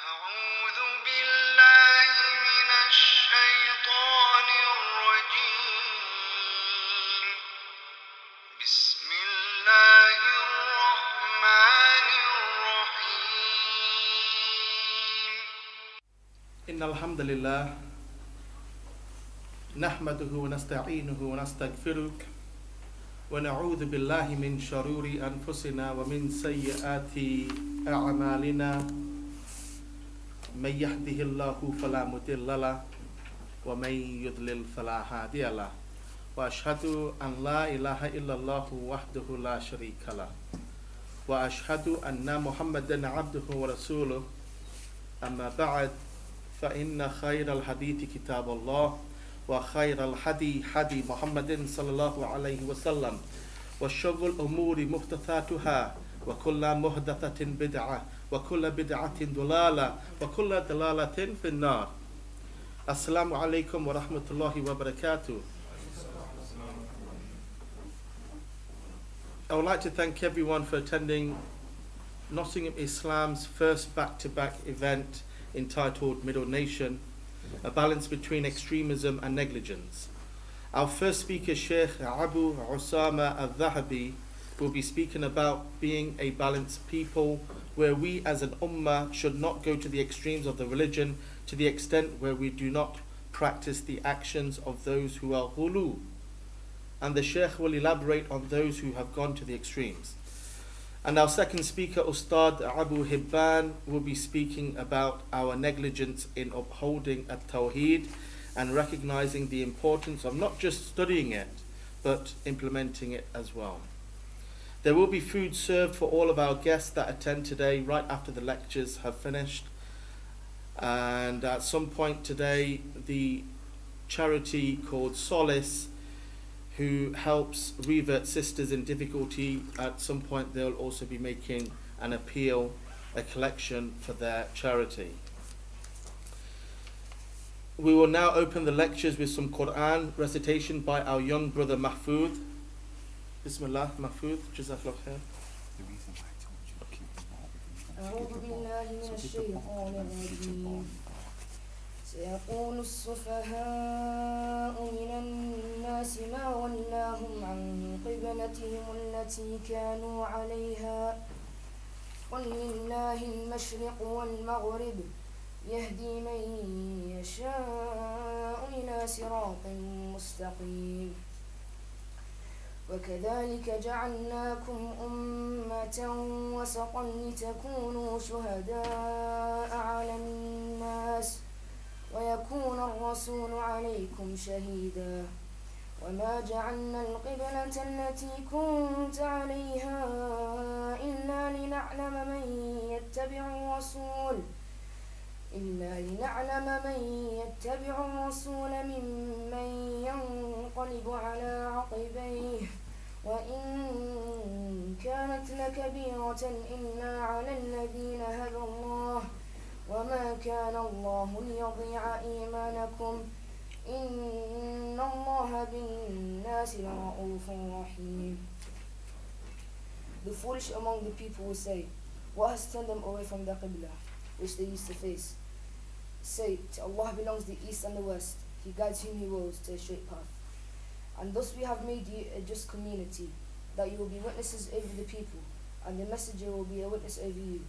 أعوذ بالله من الشيطان الرجيم بسم الله الرحمن الرحيم إن Alhamdulilah نحمده ونستعينه ونستغفره ونعوذ بالله من شرور أنفسنا ومن سيئات أعمالنا من يهده الله فلا مضل له ومن يضلل فلا هادي له وأشهد أن لا إله إلا الله وحده لا شريك له وأشهد أن محمدا عبده ورسوله أما بعد فإن خير الحديث كتاب الله وخير الهدي هدي محمد صلى الله عليه وسلم وشر الأمور محدثاتها وكل محدثة بدعة وكل بدعة ضلالة وكل ضلالة في النار. Assalamu alaikum wa rahmatullahi wa barakatuh. I would like to thank everyone for attending Nottingham Islam's first back-to-back event entitled Middle Nation, a balance between extremism and negligence. Our first speaker, Shaykh Abu Usamah ad-Thahabi, will be speaking about being a balanced people, where we as an ummah should not go to the extremes of the religion to the extent where we do not practice the actions of those who are ghulu. And the Shaykh will elaborate on those who have gone to the extremes. And our second speaker, Ustad Abu Hibban, will be speaking about our negligence in upholding at-Tawheed and recognizing the importance of not just studying it, but implementing it as well. There will be food served for all of our guests that attend today right after the lectures have finished. And at some point today, the charity called Solace, who helps revert sisters in difficulty, at some point they'll also be making an appeal, a collection for their charity. We will now open the lectures with some Quran recitation by our young brother Mahfoud. Bismillah, Mahfoud, Jazakallah khair. أعوذ بالله من الشيطان الرجيم سيقول السفهاء من الناس ما ولاهم عن قبلتهم التي كانوا عليها قل لله المشرق والمغرب يهدي من يشاء إلى صراط مستقيم وكذلك جعلناكم أمة وسطا لتكونوا شهداء على الناس ويكون الرسول عليكم شهيدا وما جعلنا القبلة التي كنت عليها إلا لنعلم من يتبع الرسول ممن ينقلب على عقبيه وإن كانت لكبيرة إلا على الذين هدى الله وما كان الله ليضيع إيمانكم إن الله بالناس لرؤوف رحيم. The foolish among the people will say, what has turned them away from the Qibla, which they used to face? Say, to Allah belongs the east and the west. He guides whom He wills to a straight path. And thus we have made you a just community, that you will be witnesses over the people, and the messenger will be a witness over you.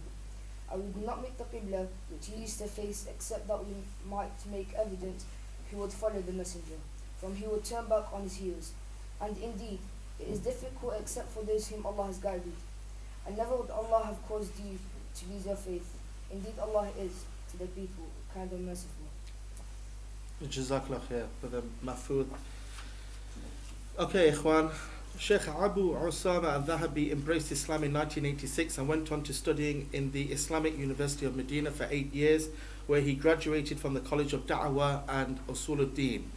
And we did not make the Qibla which he used to face except that we might make evident who would follow the messenger, from who would turn back on his heels. And indeed, it is difficult except for those whom Allah has guided. And never would Allah have caused you to lose your faith. Indeed, Allah is, to the people, kind and merciful. Jazakallah khair, brother Mahfoud. Okay, Ikhwan. Shaykh Abu Usamah ad-Thahabi embraced Islam in 1986 and went on to studying in the Islamic University of Madina for 8 years, where he graduated from the College of Da'wah and Usool-ad-Din.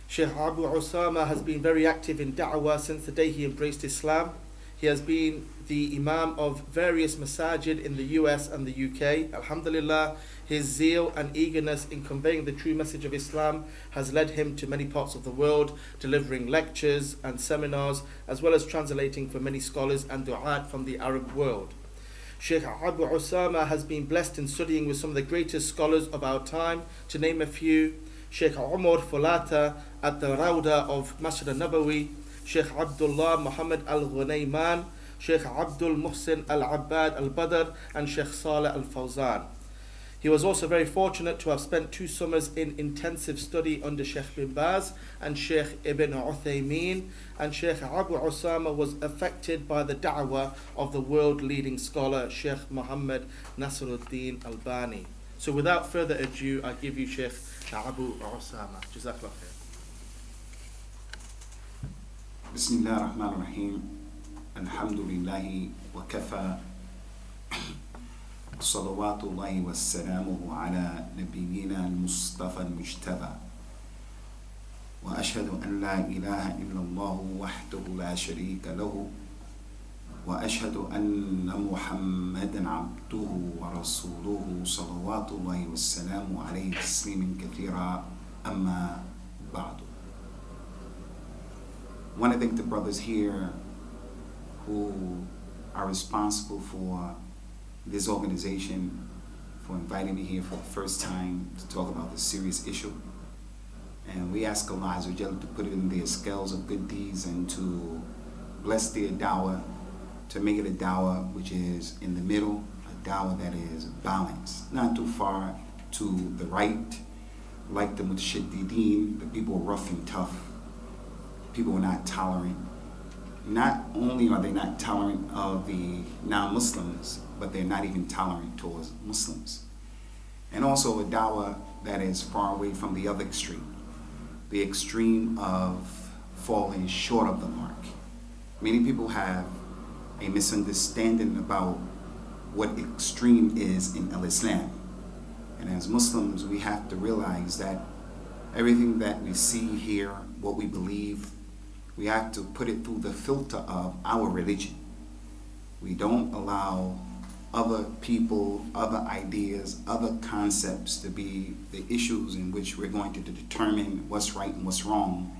Shaykh Abu Usamah has been very active in Da'wah since the day he embraced Islam. He has been the Imam of various masajid in the US and the UK. Alhamdulilah, his zeal and eagerness in conveying the true message of Islam has led him to many parts of the world, delivering lectures and seminars, as well as translating for many scholars and du'at from the Arab world. Shaykh Abu Usamah has been blessed in studying with some of the greatest scholars of our time, to name a few: Shaykh Umar Fulata at the Rawda of Masjid al-Nabawi, Shaykh Abdullah Muhammad al-Ghunayman, Shaykh Abdul Muhsin al-Abbad al-Badr, and Shaykh Saleh al-Fawzan. He was also very fortunate to have spent 2 summers in intensive study under Shaykh bin Baz and Shaykh Ibn Uthaymeen, and Shaykh Abu Usamah was affected by the da'wah of the world-leading scholar Shaykh Muhammad Nasiruddin Albani. So without further ado, I give you Shaykh Abu Usamah. Jazakallah khair. Bismillah ar-Rahman ar-Rahim. Alhamdulilah wa kafa. صلوات الله والسلامه على نبينا المصطفى المجتبى وأشهد أن لا إله إلا الله وحده لا شريك له وأشهد أن محمدا عبده ورسوله صلوات الله والسلام عليه تسليما كثيرا أما بعد. I want to thank the brothers here who are responsible for this organization for inviting me here for the first time to talk about this serious issue. And we ask Allah Azza wa Jalla to put it in their scales of good deeds and to bless their dawah, to make it a dawah which is in the middle, a dawah that is balanced, not too far to the right, like the mutashaddideen, the people rough and tough, people who are not tolerant. Not only are they not tolerant of the non-Muslims, but they're not even tolerant towards Muslims. And also a dawah that is far away from the other extreme, the extreme of falling short of the mark. Many people have a misunderstanding about what extreme is in Islam. And as Muslims, we have to realize that everything that we see here, what we believe, we have to put it through the filter of our religion. We don't allow other people, other ideas, other concepts to be the issues in which we're going to determine what's right and what's wrong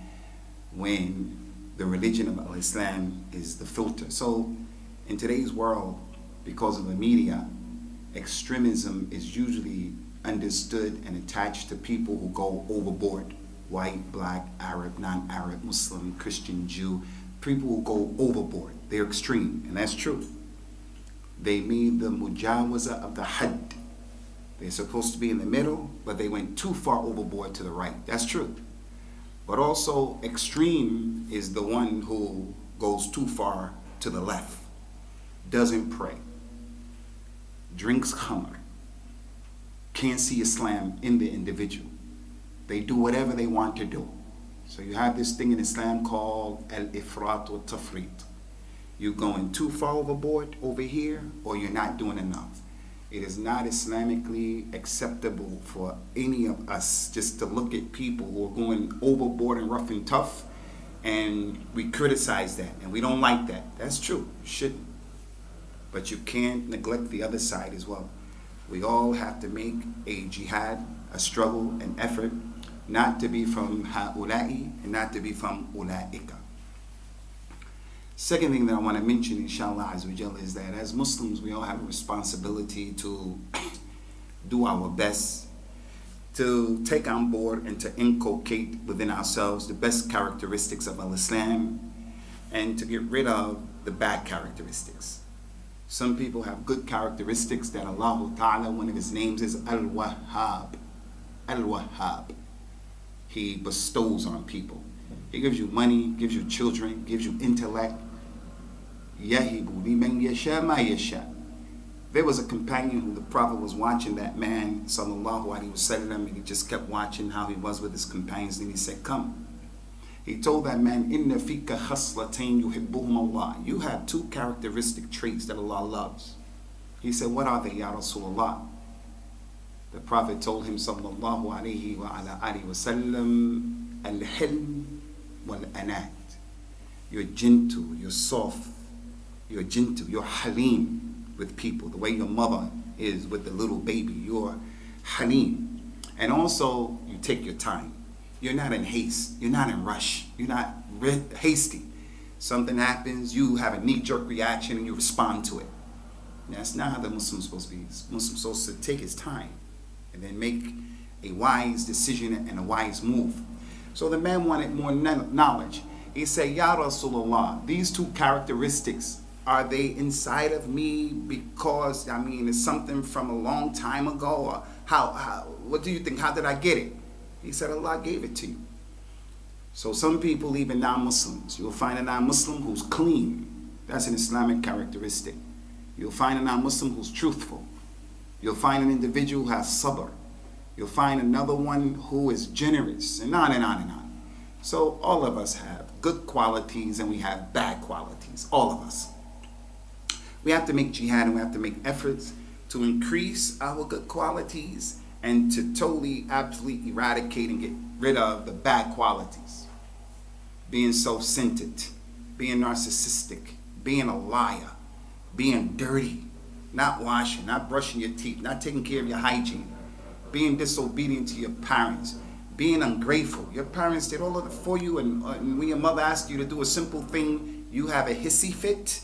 when the religion of Islam is the filter. So in today's world, because of the media, extremism is usually understood and attached to people who go overboard. White, black, Arab, non-Arab, Muslim, Christian, Jew, people who go overboard. They're extreme, and that's true. They made the mujawaza of the Hajj. They're supposed to be in the middle, but they went too far overboard to the right. That's true. But also, extreme is the one who goes too far to the left, doesn't pray, drinks khamr, can't see Islam in the individual. They do whatever they want to do. So you have this thing in Islam called al-ifrat wa tafrit. You're going too far overboard over here, or you're not doing enough. It is not Islamically acceptable for any of us just to look at people who are going overboard and rough and tough, and we criticize that, and we don't like that. That's true, you shouldn't. But you can't neglect the other side as well. We all have to make a jihad, a struggle, an effort, not to be from ha'ula'i and not to be from ula'ika. Second thing that I want to mention, inshallah azza wa jalla, is that as Muslims, we all have a responsibility to do our best to take on board and to inculcate within ourselves the best characteristics of Islam and to get rid of the bad characteristics. Some people have good characteristics that Allah Ta'ala, one of His names is Al-Wahhab. Al-Wahhab. He bestows on people. He gives you money, gives you children, gives you intellect. Yahibu liman yasha ma yasha. There was a companion who the Prophet was watching that man, sallallahu alaihi wasallam, and he just kept watching how he was with his companions, and he said, come. He told that man, inna fika khaslatain yuhibbuhum Allah. You have 2 characteristic traits that Allah loves. He said, what are they, Ya Rasulullah? The Prophet told him, sallallahu alayhi wa ala alihi wa sallam, al-hilm wal-anat. You're gentle, you're soft, you're gentle, you're halim with people. The way your mother is with the little baby, you're halim. And also, you take your time. You're not in haste, you're not in rush, you're not hasty. Something happens, you have a knee-jerk reaction and you respond to it. That's not how the Muslim's supposed to be. The Muslim's supposed to take his time and then make a wise decision and a wise move. So the man wanted more knowledge. He said, Ya Rasulullah, these two characteristics, are they inside of me because, it's something from a long time ago? Or what do you think? How did I get it? He said, Allah gave it to you. So some people, even non-Muslims, you'll find a non-Muslim who's clean. That's an Islamic characteristic. You'll find a non-Muslim who's truthful. You'll find an individual who has sabr. You'll find another one who is generous, and on and on and on. So all of us have good qualities and we have bad qualities, all of us. We have to make jihad and we have to make efforts to increase our good qualities and to totally, absolutely eradicate and get rid of the bad qualities. Being self-centered, being narcissistic, being a liar, being dirty, not washing, not brushing your teeth, not taking care of your hygiene, being disobedient to your parents, being ungrateful. Your parents did all of it for you, and when your mother asked you to do a simple thing, you have a hissy fit.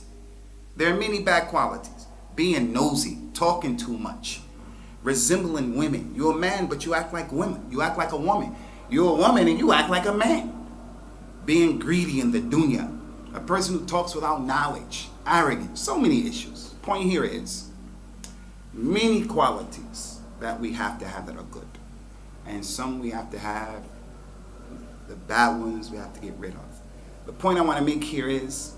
There are many bad qualities. Being nosy, talking too much, resembling women. You're a man, but you act like women. You act like a woman. You're a woman and you act like a man. Being greedy in the dunya. A person who talks without knowledge, arrogant, so many issues. Point here is many qualities that we have to have that are good. And some we have to have, the bad ones we have to get rid of. The point I want to make here is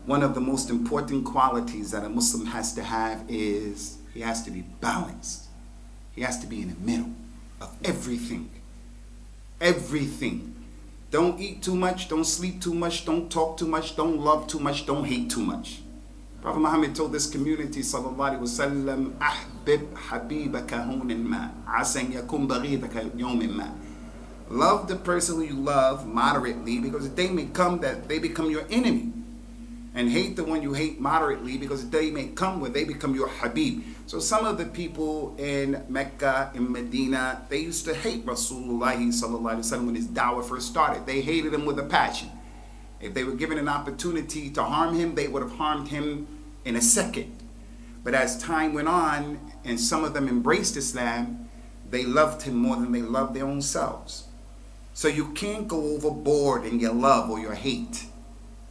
one of the most important qualities that a Muslim has to have is he has to be balanced. He has to be in the middle of everything. Everything. Don't eat too much, don't sleep too much, don't talk too much, don't love too much, don't hate too much. Prophet Muhammad told this community, sallallahu alaihi wasallam, ahbib habibaka hunan ma, asan yakun baghidaka yawmin ma. Love the person who you love moderately, because the day may come that they become your enemy. And hate the one you hate moderately, because the day may come where they become your habib. So some of the people in Mecca, in Medina, they used to hate Rasulullah sallallahu alaihi wasallam when his da'wah first started. They hated him with a passion. If they were given an opportunity to harm him, they would have harmed him in a second. But as time went on, and some of them embraced Islam, they loved him more than they loved their own selves. So you can't go overboard in your love or your hate.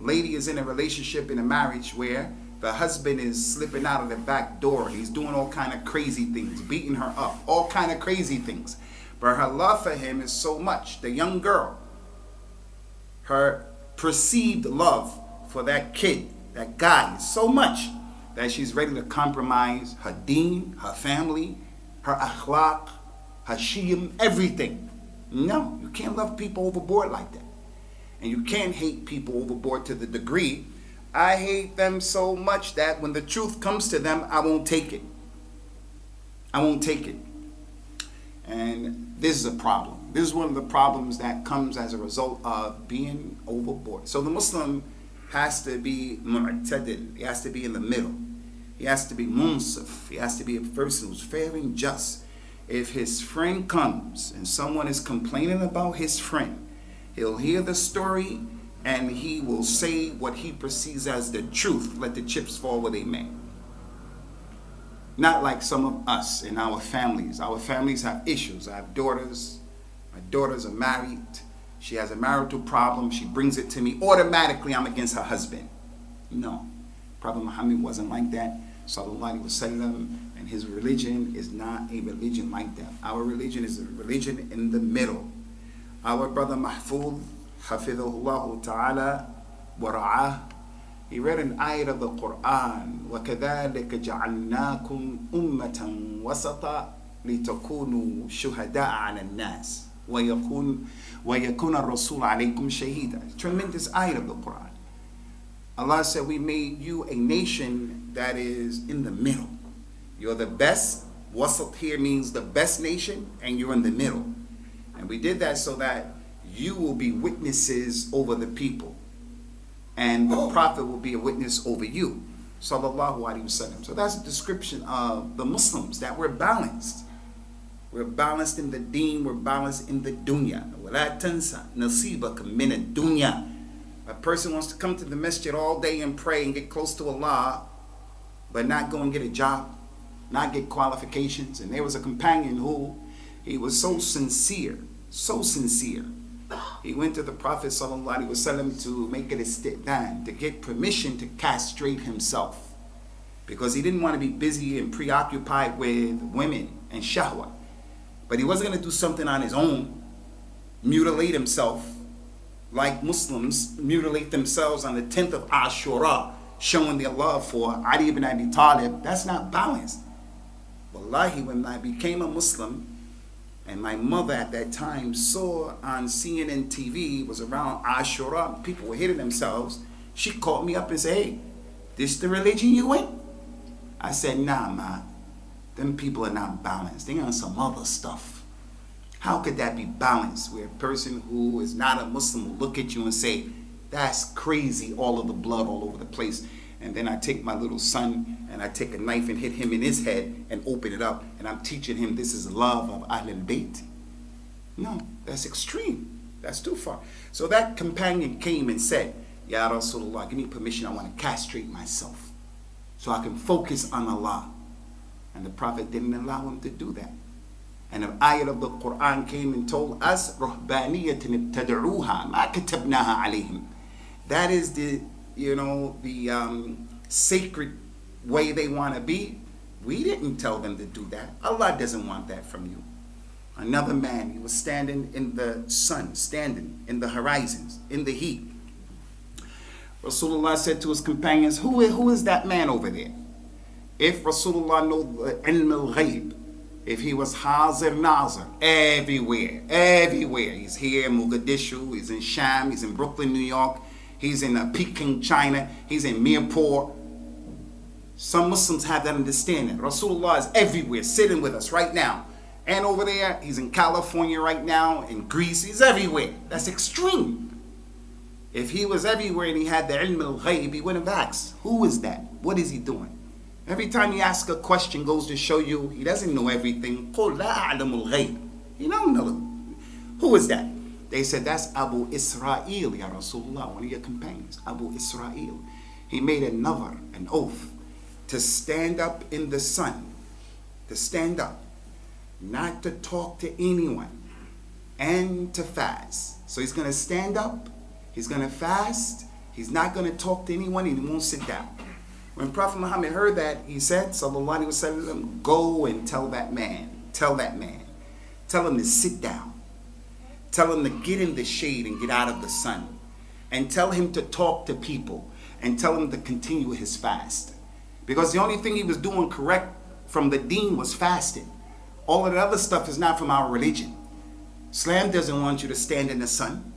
Lady is in a relationship, in a marriage, where the husband is slipping out of the back door. He's doing all kind of crazy things, beating her up, all kind of crazy things. But her love for him is so much. The young girl, her perceived love for that kid, that guy, is so much that she's ready to compromise her deen, her family, her akhlaq, her shiyam, everything. No, you can't love people overboard like that. And you can't hate people overboard to the degree, I hate them so much that when the truth comes to them, I won't take it. I won't take it. And this is a problem. This is one of the problems that comes as a result of being overboard. So the Muslim has to be mu'tadil. He has to be in the middle. He has to be munsif. He has to be a person who's fair and just. If his friend comes and someone is complaining about his friend, he'll hear the story and he will say what he perceives as the truth. Let the chips fall where they may. Not like some of us in our families. Our families have issues. I have daughters. My daughters are married. She has a marital problem. She brings it to me. Automatically, I'm against her husband. No. Prophet Muhammad wasn't like that. Sallallahu alaihi wasallam. And his religion is not a religion like that. Our religion is a religion in the middle. Our brother Mahfuz, Hafidhullah Ta'ala, Wara'ah, he read an ayat of the Quran, وَكَذَلِكَ جَعَلْنَاكُمْ أُمَّةً وَسَطًا لِتَكُونُوا شُهَدَاءَ عَلَى النَّاسِ وَيَكُونَ الرَّسُولُ عَلَيْكُمْ شَهِيدًا. Tremendous ayat of the Quran. Allah said, we made you a nation that is in the middle. You're the best. Wasat here means the best nation, and you're in the middle. And we did that so that you will be witnesses over the people. And the Prophet will be a witness over you. Sallallahu alaihi wasallam. So that's a description of the Muslims, that we're balanced. We're balanced in the deen, we're balanced in the dunya. وَلَا تَنْسَ نَصِيبَكَ مِنَ الدُّنْيَا. A person wants to come to the masjid all day and pray and get close to Allah, but not go and get a job, not get qualifications. And there was a companion who, he was so sincere, so sincere. He went to the Prophet ﷺ to make it isti'dan, to get permission to castrate himself, because he didn't want to be busy and preoccupied with women and shahwa. But he wasn't going to do something on his own, mutilate himself, like Muslims mutilate themselves on the 10th of Ashura, showing their love for Ali ibn Abi Talib. That's not balanced. Wallahi, when I became a Muslim, and my mother at that time saw on CNN TV, was around Ashura, people were hitting themselves, she called me up and said, "Hey, this the religion you in?" I said, "Nah, ma, them people are not balanced. They on some other stuff." How could that be balanced, where a person who is not a Muslim will look at you and say, "That's crazy, all of the blood all over the place." And then I take my little son and I take a knife and hit him in his head and open it up, and I'm teaching him this is love of Ahlul Bayt. No, that's extreme. That's too far. So that companion came and said, "Ya Rasulullah, give me permission. I want to castrate myself so I can focus on Allah." And the Prophet didn't allow him to do that. And an ayat of the Quran came and told us, رُهْبَانِيَةٍ ابْتَدْعُوهَا مَا كَتَبْنَاهَا عَلَيْهِمْ. That is the, sacred way they want to be. We didn't tell them to do that. Allah doesn't want that from you. Another man, he was standing in the sun, standing in the horizons, in the heat. Rasulullah said to his companions, who is that man over there? If Rasulullah know the ilm al-ghayb, if he was Hazir Nazir, everywhere. He's here in Mogadishu, he's in Sham, he's in Brooklyn, New York, he's in Peking, China, he's in Mirpur. Some Muslims have that understanding. Rasulullah is everywhere, sitting with us right now. And over there, he's in California right now, in Greece, he's everywhere. That's extreme. If he was everywhere and he had the ilm al-ghayb, he wouldn't have asked, who is that? What is he doing? Every time he asks a question, goes to show you he doesn't know everything. قُلْ لَا أَعْلَمُ الْغَيْبِ. You don't know. Who is that? They said, that's Abu Israel, Ya Rasulullah, one of your companions. Abu Israel. He made an oath, to stand up in the sun. To stand up. Not to talk to anyone. And to fast. So he's going to stand up. He's going to fast. He's not going to talk to anyone. And he won't sit down. When Prophet Muhammad heard that, he said, sallallahu alaihi wasallam, go and tell that man, tell him to sit down. Tell him to get in the shade and get out of the sun. And tell him to talk to people. And tell him to continue his fast. Because the only thing he was doing correct from the deen was fasting. All of the other stuff is not from our religion. Islam doesn't want you to stand in the sun.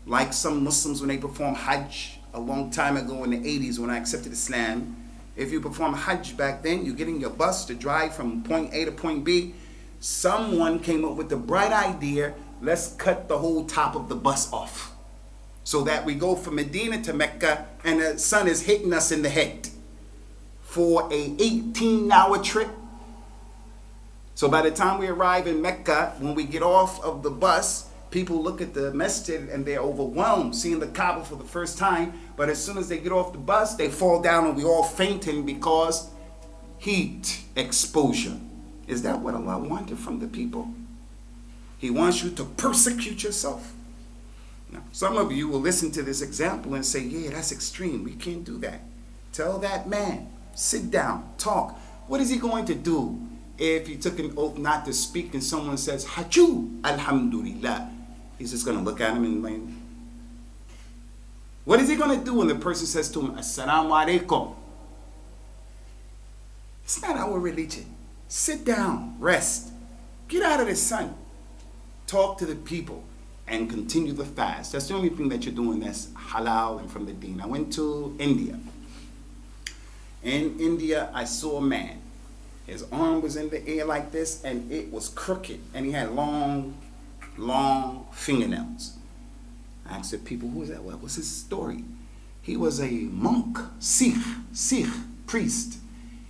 Like some Muslims when they perform Hajj, a long time ago in the 80s when I accepted Islam, if you perform Hajj back then, you get in your bus to drive from point A to point B. Someone came up with the bright idea, let's cut the whole top of the bus off. So that we go from Medina to Mecca and the sun is hitting us in the head for a 18-hour trip. So by the time we arrive in Mecca, when we get off of the bus, people look at the masjid and they're overwhelmed seeing the Kaaba for the first time. But as soon as they get off the bus, they fall down and we all fainting because heat exposure. Is that what Allah wanted from the people? He wants you to persecute yourself. Now, some of you will listen to this example and say, yeah, that's extreme. We can't do that. Tell that man, sit down, talk. What is he going to do if he took an oath not to speak and someone says, Hajj, Alhamdulilah? He's just going to look at him and like, what is he going to do when the person says to him, Assalamu alaikum? It's not our religion. Sit down, rest, get out of the sun, talk to the people, and continue the fast. That's the only thing that you're doing that's halal and from the deen. I went to India. In India, I saw a man. His arm was in the air like this, and it was crooked, and he had long fingernails. I asked the people, who is that? What was his story? He was a monk, Sikh priest.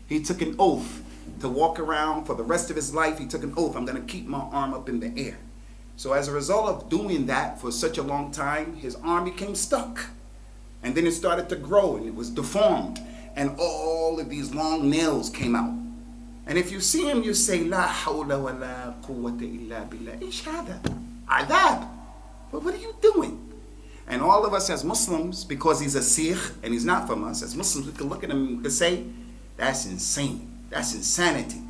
He took an oath to walk around for the rest of his life. He took an oath, I'm going to keep my arm up in the air. So as a result of doing that for such a long time, his arm became stuck. And then it started to grow and it was deformed. and all of these long nails came out. And if you see him, you say, La hawla wa la quwwata illa billah. Ish hada? Adab. But what are you doing? And all of us as Muslims, because he's a Sikh and he's not from us, as Muslims, we can look at him and say, that's insane. That's insanity.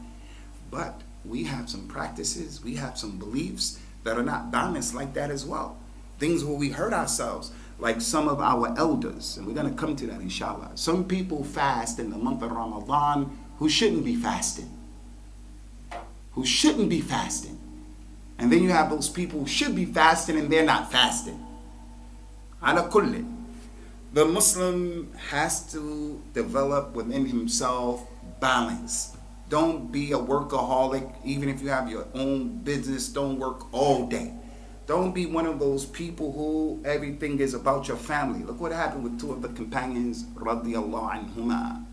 But we have some practices, we have some beliefs that are not balanced like that as well. Things where we hurt ourselves, like some of our elders, and we're going to come to that inshallah. Some people fast in the month of Ramadan who shouldn't be fasting. Who shouldn't be fasting. And then you have those people who should be fasting and they're not fasting. Ala kulli. The Muslim has to develop within himself balance. Don't be a workaholic. Even if you have your own business, don't work all day. Don't be one of those people who everything is about your family. Look what happened with two of the companions, radiyallahu anhuma.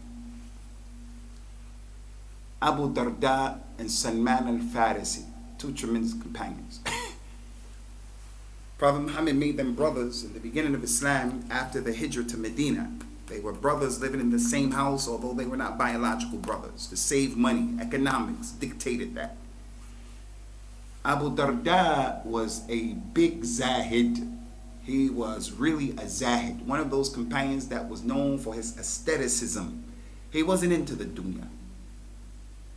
Abu Darda and Salman al-Farisi, two tremendous companions. Prophet Muhammad made them brothers in the beginning of Islam after the Hijrah to Medina. They were brothers living in the same house, although they were not biological brothers. To save money, economics dictated that. Abu Darda was a big zahid. He was really a zahid, one of those companions that was known for his aestheticism. He wasn't into the dunya.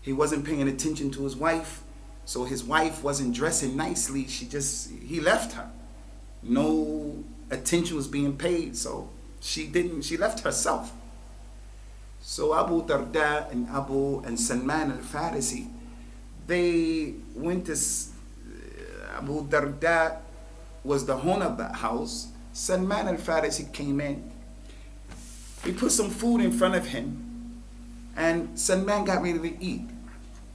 He wasn't paying attention to his wife, so his wife wasn't dressing nicely. He left her. No attention was being paid, so she left herself. So Abu Darda and Salman al-Farisi, they went to, Abu Darda was the owner of that house. Salman al-Farisi came in. He put some food in front of him, and Salman got ready to eat.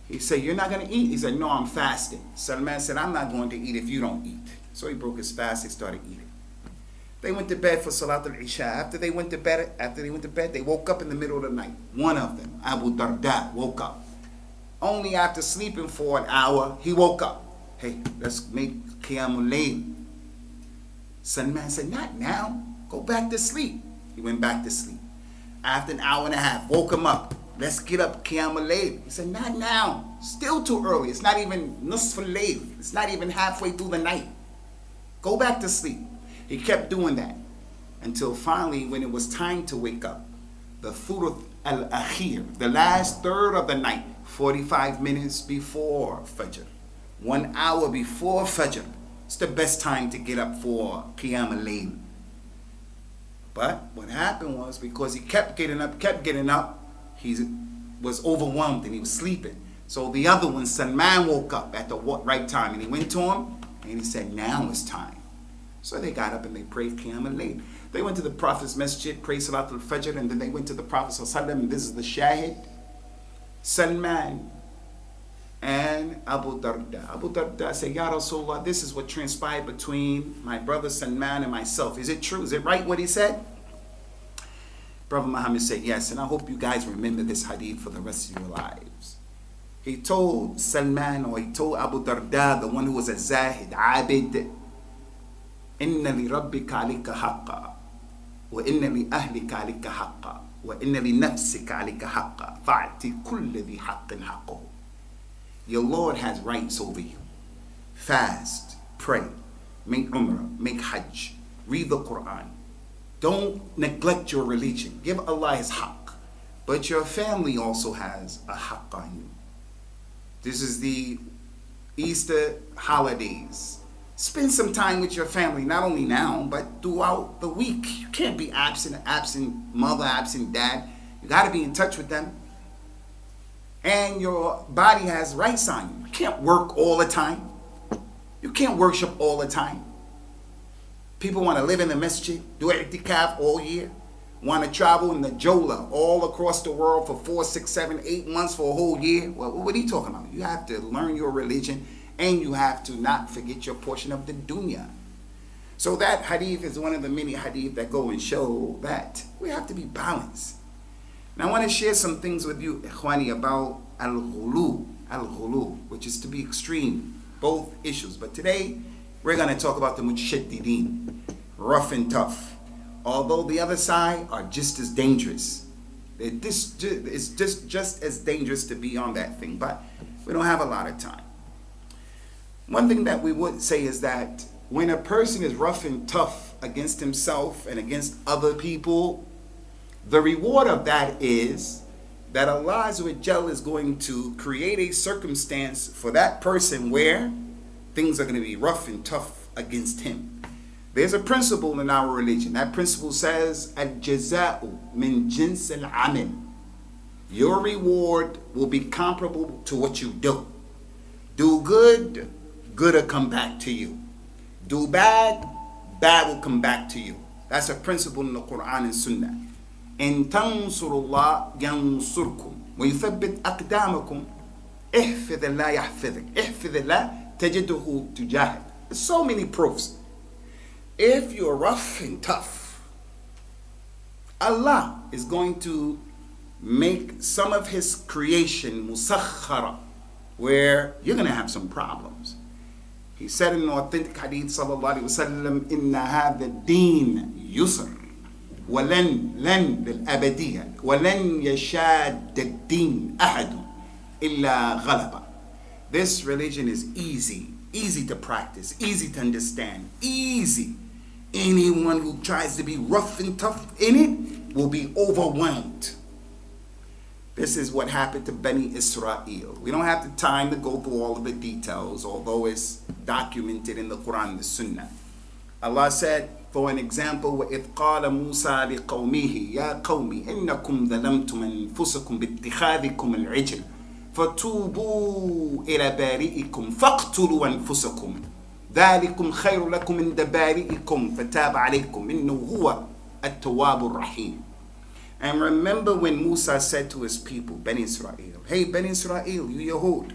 He said, "You're not going to eat?" He said, "No, I'm fasting." Salman said, "I'm not going to eat if you don't eat." So he broke his fast, they started eating. They went to bed for Salat al-Isha. After they went to bed, they woke up in the middle of the night. One of them, Abu Darda, woke up. Only after sleeping for an hour, he woke up. "Hey, let's make Qiyamul Layl." Salman said, "Not now. Go back to sleep." He went back to sleep. After an hour and a half, woke him up. "Let's get up Qiyamul Layl." He said, "Not now. Still too early. It's not even Nusf al-Layl. It's not even halfway through the night. Go back to sleep." He kept doing that until finally, when it was time to wake up, the Thuluth al-Akhir, the last third of the night, 45 minutes before Fajr, 1 hour before Fajr, it's the best time to get up for Qiyam al-Layl. But what happened was, because he kept getting up, he was overwhelmed and he was sleeping. So the other one, Salman, woke up at the right time, and he went to him and he said, "Now it's time." So they got up and they prayed Qiyam al-Layl. They went to the Prophet's masjid, prayed Salat al-Fajr, and then they went to the Prophet ﷺ, and this is the shahid. Salman and Abu Darda. Abu Darda said, "Ya Rasulullah, this is what transpired between my brother Salman and myself. Is it true? Is it right what he said?" Prophet Muhammad said, "Yes, and I hope you guys remember this hadith for the rest of your lives." He told Salman, or he told Abu Darda, the one who was a zahid, abid, "Inna li rabbika alika haqqa, wa inna li ahlika alika haqqa, wa inna li nafsika alika haqqa, fa'ati kulli dhi haqqin haqqahu." Your Lord has rights over you. Fast, pray, make umrah, make hajj, read the Quran. Don't neglect your religion. Give Allah his haqq. But your family also has a haqq on you. This is the Easter holidays. Spend some time with your family, not only now, but throughout the week. You can't be absent mother, absent dad. You got to be in touch with them. And your body has rights on you. You can't work all the time. You can't worship all the time. People want to live in the masjid, do i'tikaf all year, want to travel in the Jola all across the world for 4, 6, 7, 8 months for a whole year. Well, what are you talking about? You have to learn your religion, and you have to not forget your portion of the dunya. So that hadith is one of the many hadith that go and show that we have to be balanced. Now I want to share some things with you, ikhwani, about al-ghulu, which is to be extreme, both issues. But today, we're going to talk about the mutshaddidin, rough and tough. Although the other side are just as dangerous. It's just as dangerous to be on that thing, but we don't have a lot of time. One thing that we would say is that when a person is rough and tough against himself and against other people, the reward of that is that Allah Azza wa Jal is going to create a circumstance for that person where things are going to be rough and tough against him. There's a principle in our religion. That principle says, Al-jaza'u min jins al-amal. Your reward will be comparable to what you do. Do good, good will come back to you. Do bad, bad will come back to you. That's a principle in the Quran and Sunnah. In tansurullah yansurkum wa yuthabbit aqdamakum ihfidillah yahfidik ihfidillah tajiduhu tujahid. There's so many proofs. If you're rough and tough, Allah is going to make some of his creation musakhara, where you're going to have some problems. He said in an authentic hadith, sallallahu alaihi wasallam, inna hadha ad-din yusr walan bil abadiyya walan yashad ad-din ahad illa ghalaba. This religion is easy to practice, easy to understand, easy. Anyone who tries to be rough and tough in it will be overwhelmed. This is what happened to Bani Israel. We don't have the time to go through all of the details, although it's documented in the Quran and the Sunnah. Allah said, for an example, وَإِذْ قَالَ مُوسَى لِقَوْمِهِ يَا قَوْمِ إِنَّكُمْ ظَلَمْتُمْ أَنفُسَكُمْ بِاتِّخَاذِكُمُ الْعِجْلَ فَتُوبُوا إِلَى بَارِئِكُمْ فَاقْتُلُوا أَنفُسَكُمْ ذَلِكُمْ خَيْرٌ لَكُمْ عِنْدَ بَارِئِكُمْ فَتَابَ عَلَيْكُمْ إِنَّهُ هُوَ التَّوَّابُ الرَّحِيمُ. And remember when Musa said to his people, Bani Israel, hey Bani Israel, you Yahud,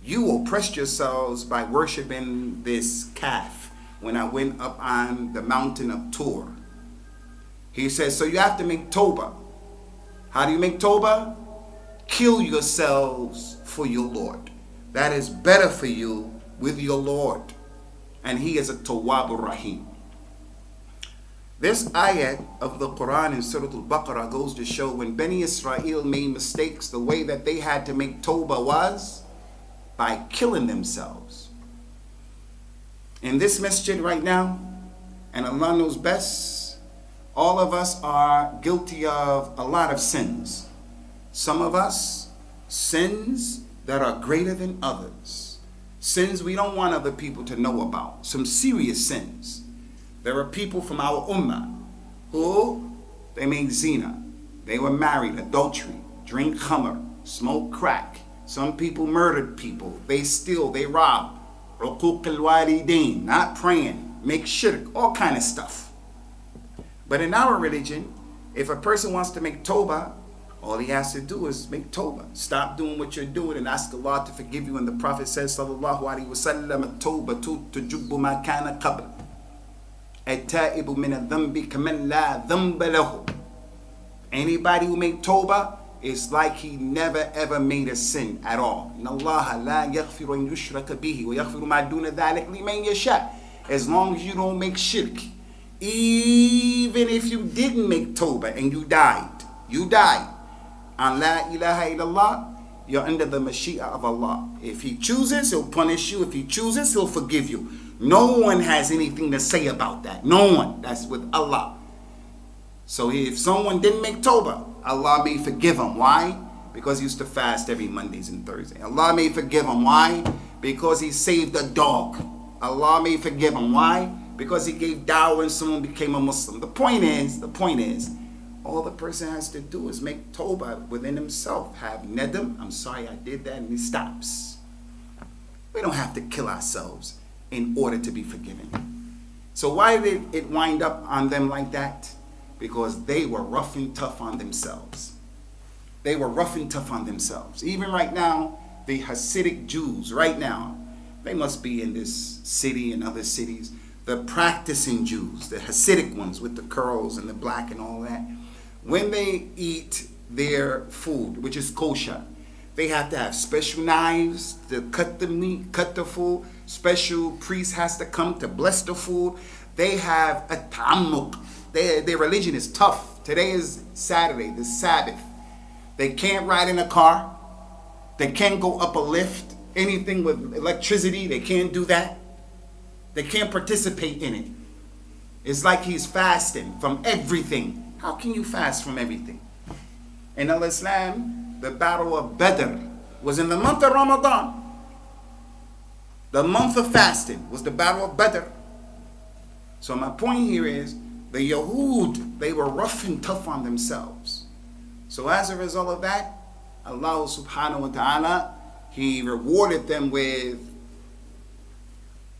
you oppressed yourselves by worshiping this calf when I went up on the mountain of Tur. He says, so you have to make Tawba. How do you make Tawba? Kill yourselves for your Lord. That is better for you with your Lord. And he is a Tawwab Rahim. This ayat of the Quran in Surah Al-Baqarah goes to show when Bani Israel made mistakes, the way that they had to make Tawbah was by killing themselves. In this masjid right now, and Allah knows best, all of us are guilty of a lot of sins. Some of us, sins that are greater than others. Sins we don't want other people to know about. Some serious sins. There are people from our ummah who, they made zina. They were married, adultery, drink khamr, smoke crack. Some people murdered people. They steal, they rob. Uquq al-walidain, not praying, make shirk, all kind of stuff. But in our religion, if a person wants to make tawbah, all he has to do is make tawbah. Stop doing what you're doing and ask Allah to forgive you. And the Prophet says, sallallahu alaihi wasallam, at-tawbatu tujubbu ma kana qabl. At-ta'ibu min adh-dhanbi kaman la dhanba lahu. Anybody who made tawbah is like he never ever made a sin at all. Inna Allah la yaghfiru an yushraka bihi wa yaghfiru ma duna dhalik liman yasha. As long as you don't make shirk. Even if you didn't make tawbah and you died on La ilaha illallah, you're under the mashi'ah of Allah. If he chooses, he'll punish you. If he chooses, he'll forgive you. No one has anything to say about that. No one. That's with Allah. So if someone didn't make tawbah, Allah may forgive him. Why? Because he used to fast every Mondays and Thursdays. Allah may forgive him. Why? Because he saved a dog. Allah may forgive him. Why? Because he gave dawah and someone became a Muslim. The point is, all the person has to do is make tawbah within himself. Have nadam, I'm sorry I did that, and he stops. We don't have to kill ourselves in order to be forgiven. So why did it wind up on them like that? Because they were rough and tough on themselves. They were rough and tough on themselves. Even right now, the Hasidic Jews, right now, they must be in this city and other cities. The practicing Jews, the Hasidic ones with the curls and the black and all that, when they eat their food, which is kosher, they have to have special knives to cut the meat, cut the food. Special priest has to come to bless the food. They have a ta'ammuq. Their religion is tough. Today is Saturday, the Sabbath. They can't ride in a car. They can't go up a lift. Anything with electricity, they can't do that. They can't participate in it. It's like he's fasting from everything. How can you fast from everything? In Islam, the battle of Badr was in the month of Ramadan. The month of fasting was the battle of Badr. So my point here is, the Yahud, they were rough and tough on themselves. So as a result of that, Allah subhanahu wa ta'ala, He rewarded them with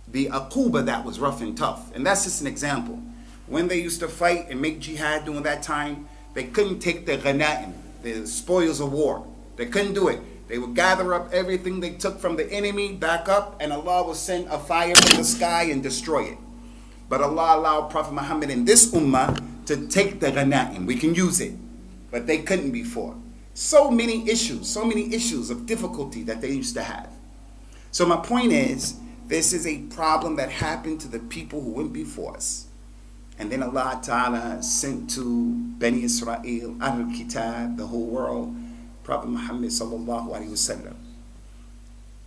the akuba that was rough and tough. And that's just an example. When they used to fight and make jihad during that time, they couldn't take the ghanaim, the spoils of war. They couldn't do it. They would gather up everything they took from the enemy, back up, and Allah would send a fire from the sky and destroy it. But Allah allowed Prophet Muhammad in this ummah to take the ghanaim. We can use it. But they couldn't before. So many issues of difficulty that they used to have. So my point is, this is a problem that happened to the people who went before us. And then Allah Ta'ala sent to Bani Israel, Ahlul Kitab, the whole world, Prophet Muhammad sallallahu alaihi wasallam.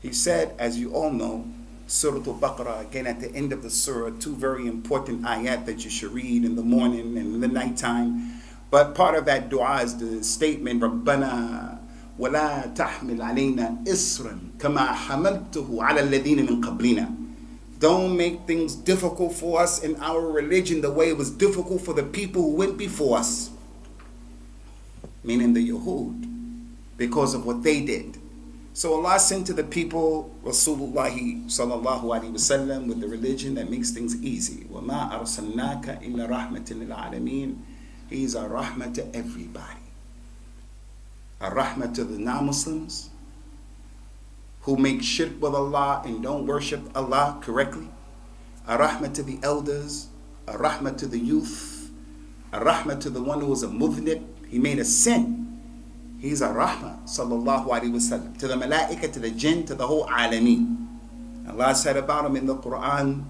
He said, as you all know, Surah Al-Baqarah, again at the end of the surah, two very important ayat that you should read in the morning and in the nighttime. But part of that dua is the statement, رَبَّنَا وَلَا تَحْمِلْ عَلَيْنَا إِسْرًا كَمَا حَمَلْتُهُ عَلَى الَّذِينَ مِنْ قَبْلِنَا. Don't make things difficult for us in our religion the way it was difficult for the people who went before us. Meaning the Yahud, because of what they did. So Allah sent to the people Rasulullah sallallahu alaihi wasallam with the religion that makes things easy. وَمَا أَرْسَلْنَاكَ إِلَّا رَحْمَةً لِلْعَالَمِينَ. He's a rahmah to everybody. A rahmah to the non-Muslims who make shirk with Allah and don't worship Allah correctly. A rahmah to the elders. A rahmah to the youth. A rahmah to the one who was a mudhnib. He made a sin. He's a rahmah, sallallahu alaihi wasallam. To the malaika, to the jinn, to the whole alameen. Allah said about him in the Quran,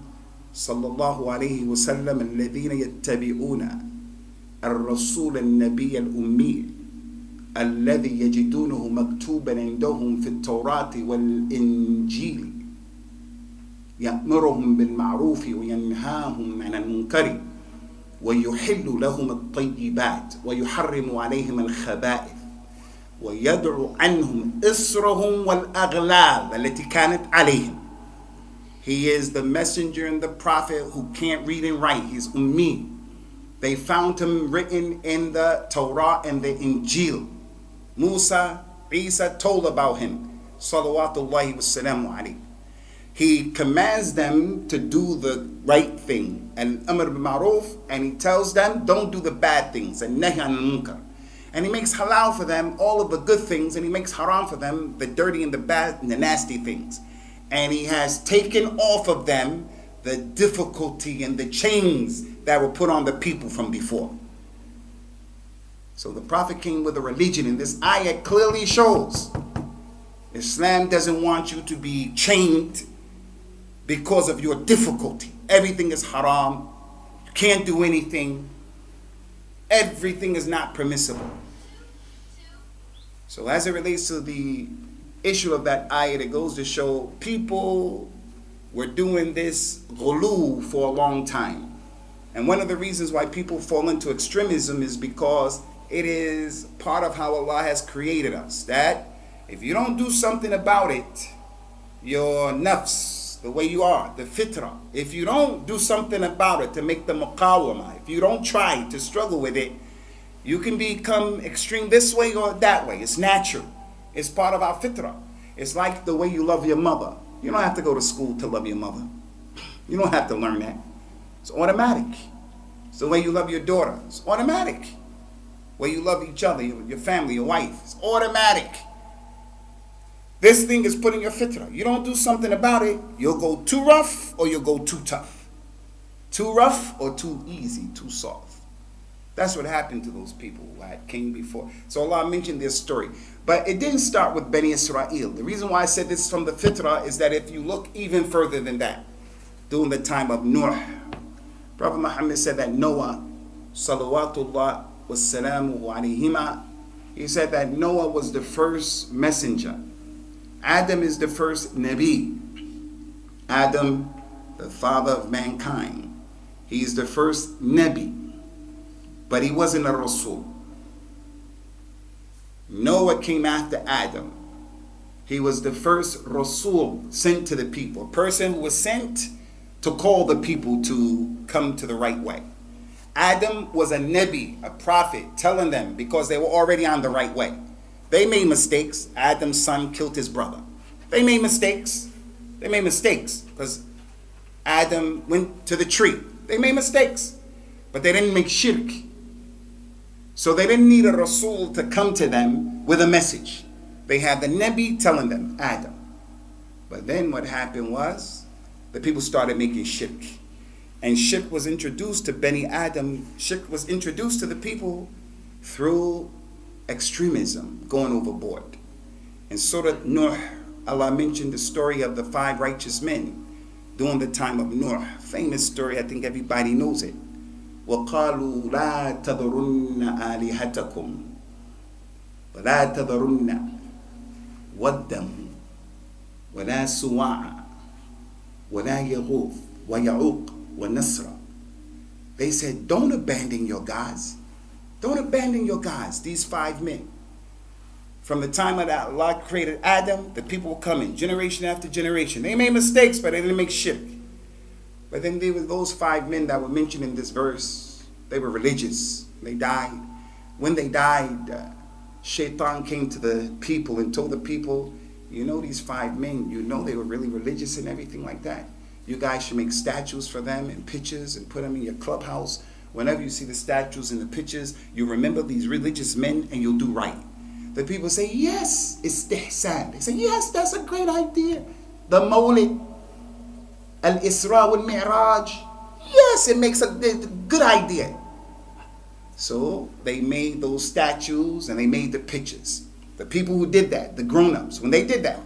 sallallahu alaihi wasallam, الَّذِينَ يَتَّبِعُونَ الرسول النبي الأمي الذي يجدونه مكتوبا عندهم في التوراة والإنجيل يأمرهم بالمعروف وينهاهم عن المنكر ويحل لهم الطيبات ويحرم عليهم الخبائث ويدعو عنهم إصرهم والأغلال التي كانت عليهم. He is the messenger and the prophet who can't read and write. He's ummi. They found him written in the Torah and the Injil. Musa, Isa told about him. Salawatullahi wassalamu alayhi. He commands them to do the right thing. And Amr bil Ma'ruf, and he tells them, don't do the bad things. And Nahy anil Munkar. And he makes halal for them all of the good things, and he makes haram for them the dirty and the bad and the nasty things. And he has taken off of them the difficulty and the chains that were put on the people from before. So the Prophet came with a religion, and this ayat clearly shows Islam doesn't want you to be chained because of your difficulty. Everything is haram. You can't do anything. Everything is not permissible. So as it relates to the issue of that ayat, it goes to show people were doing this ghulu for a long time. And one of the reasons why people fall into extremism is because it is part of how Allah has created us. That if you don't do something about it, your nafs, the way you are, the fitrah, if you don't do something about it to make the muqawamah, if you don't try to struggle with it, you can become extreme this way or that way. It's natural. It's part of our fitrah. It's like the way you love your mother. You don't have to go to school to love your mother. You don't have to learn that. It's automatic. It's the way you love your daughter. It's automatic. The way you love each other, your family, your wife. It's automatic. This thing is put in your fitrah. You don't do something about it, you'll go too rough or you'll go too tough. Too rough or too easy, too soft. That's what happened to those people who had came before. So Allah mentioned their story. But it didn't start with Bani Israel. The reason why I said this from the fitrah is that if you look even further than that, during the time of Nuh, Prophet Muhammad said that Noah, salawatullah wassalamu alayhima, he said that Noah was the first messenger. Adam is the first Nabi. Adam, the father of mankind. He is the first Nabi. But he wasn't a Rasul. Noah came after Adam. He was the first Rasul sent to the people. A person who was sent to call the people to come to the right way. Adam was a Nabi, a prophet, telling them because they were already on the right way. They made mistakes. Adam's son killed his brother. They made mistakes. They made mistakes because Adam went to the tree. They made mistakes, but they didn't make shirk. So they didn't need a Rasul to come to them with a message. They had the Nabi telling them, Adam. But then what happened was, the people started making shirk. And shirk was introduced to Bani Adam. Shirk was introduced to the people through extremism, going overboard. In Surah Nuh, Allah mentioned the story of the 5 righteous men during the time of Nuh. Famous story, I think everybody knows it. وَقَالُوا لَا تَذَرُنَّ آلِهَتَكُمْ وَلَا تَذَرُنَّ وَدًّا وَلَا سُوَاعًا وَلَا يَغُوث وَيَعُوقَ وَنَسْرًا. They said, don't abandon your gods. Don't abandon your gods, these 5 men. From the time that Allah created Adam, the people were coming, generation after generation. They made mistakes, but they didn't make shirk. But then there were those 5 men that were mentioned in this verse. They were religious. They died. When they died, Shaitan came to the people and told the people, you know these 5 men, you know they were really religious and everything like that. You guys should make statues for them and pictures and put them in your clubhouse. Whenever you see the statues and the pictures, you remember these religious men and you'll do right. The people say, yes, it's istihsan. They say, yes, that's a great idea. The Mawlid, Al-Isra wal-Mi'raj. Yes, it makes a good idea. So they made those statues and they made the pictures. The people who did that, the grown-ups, when they did that,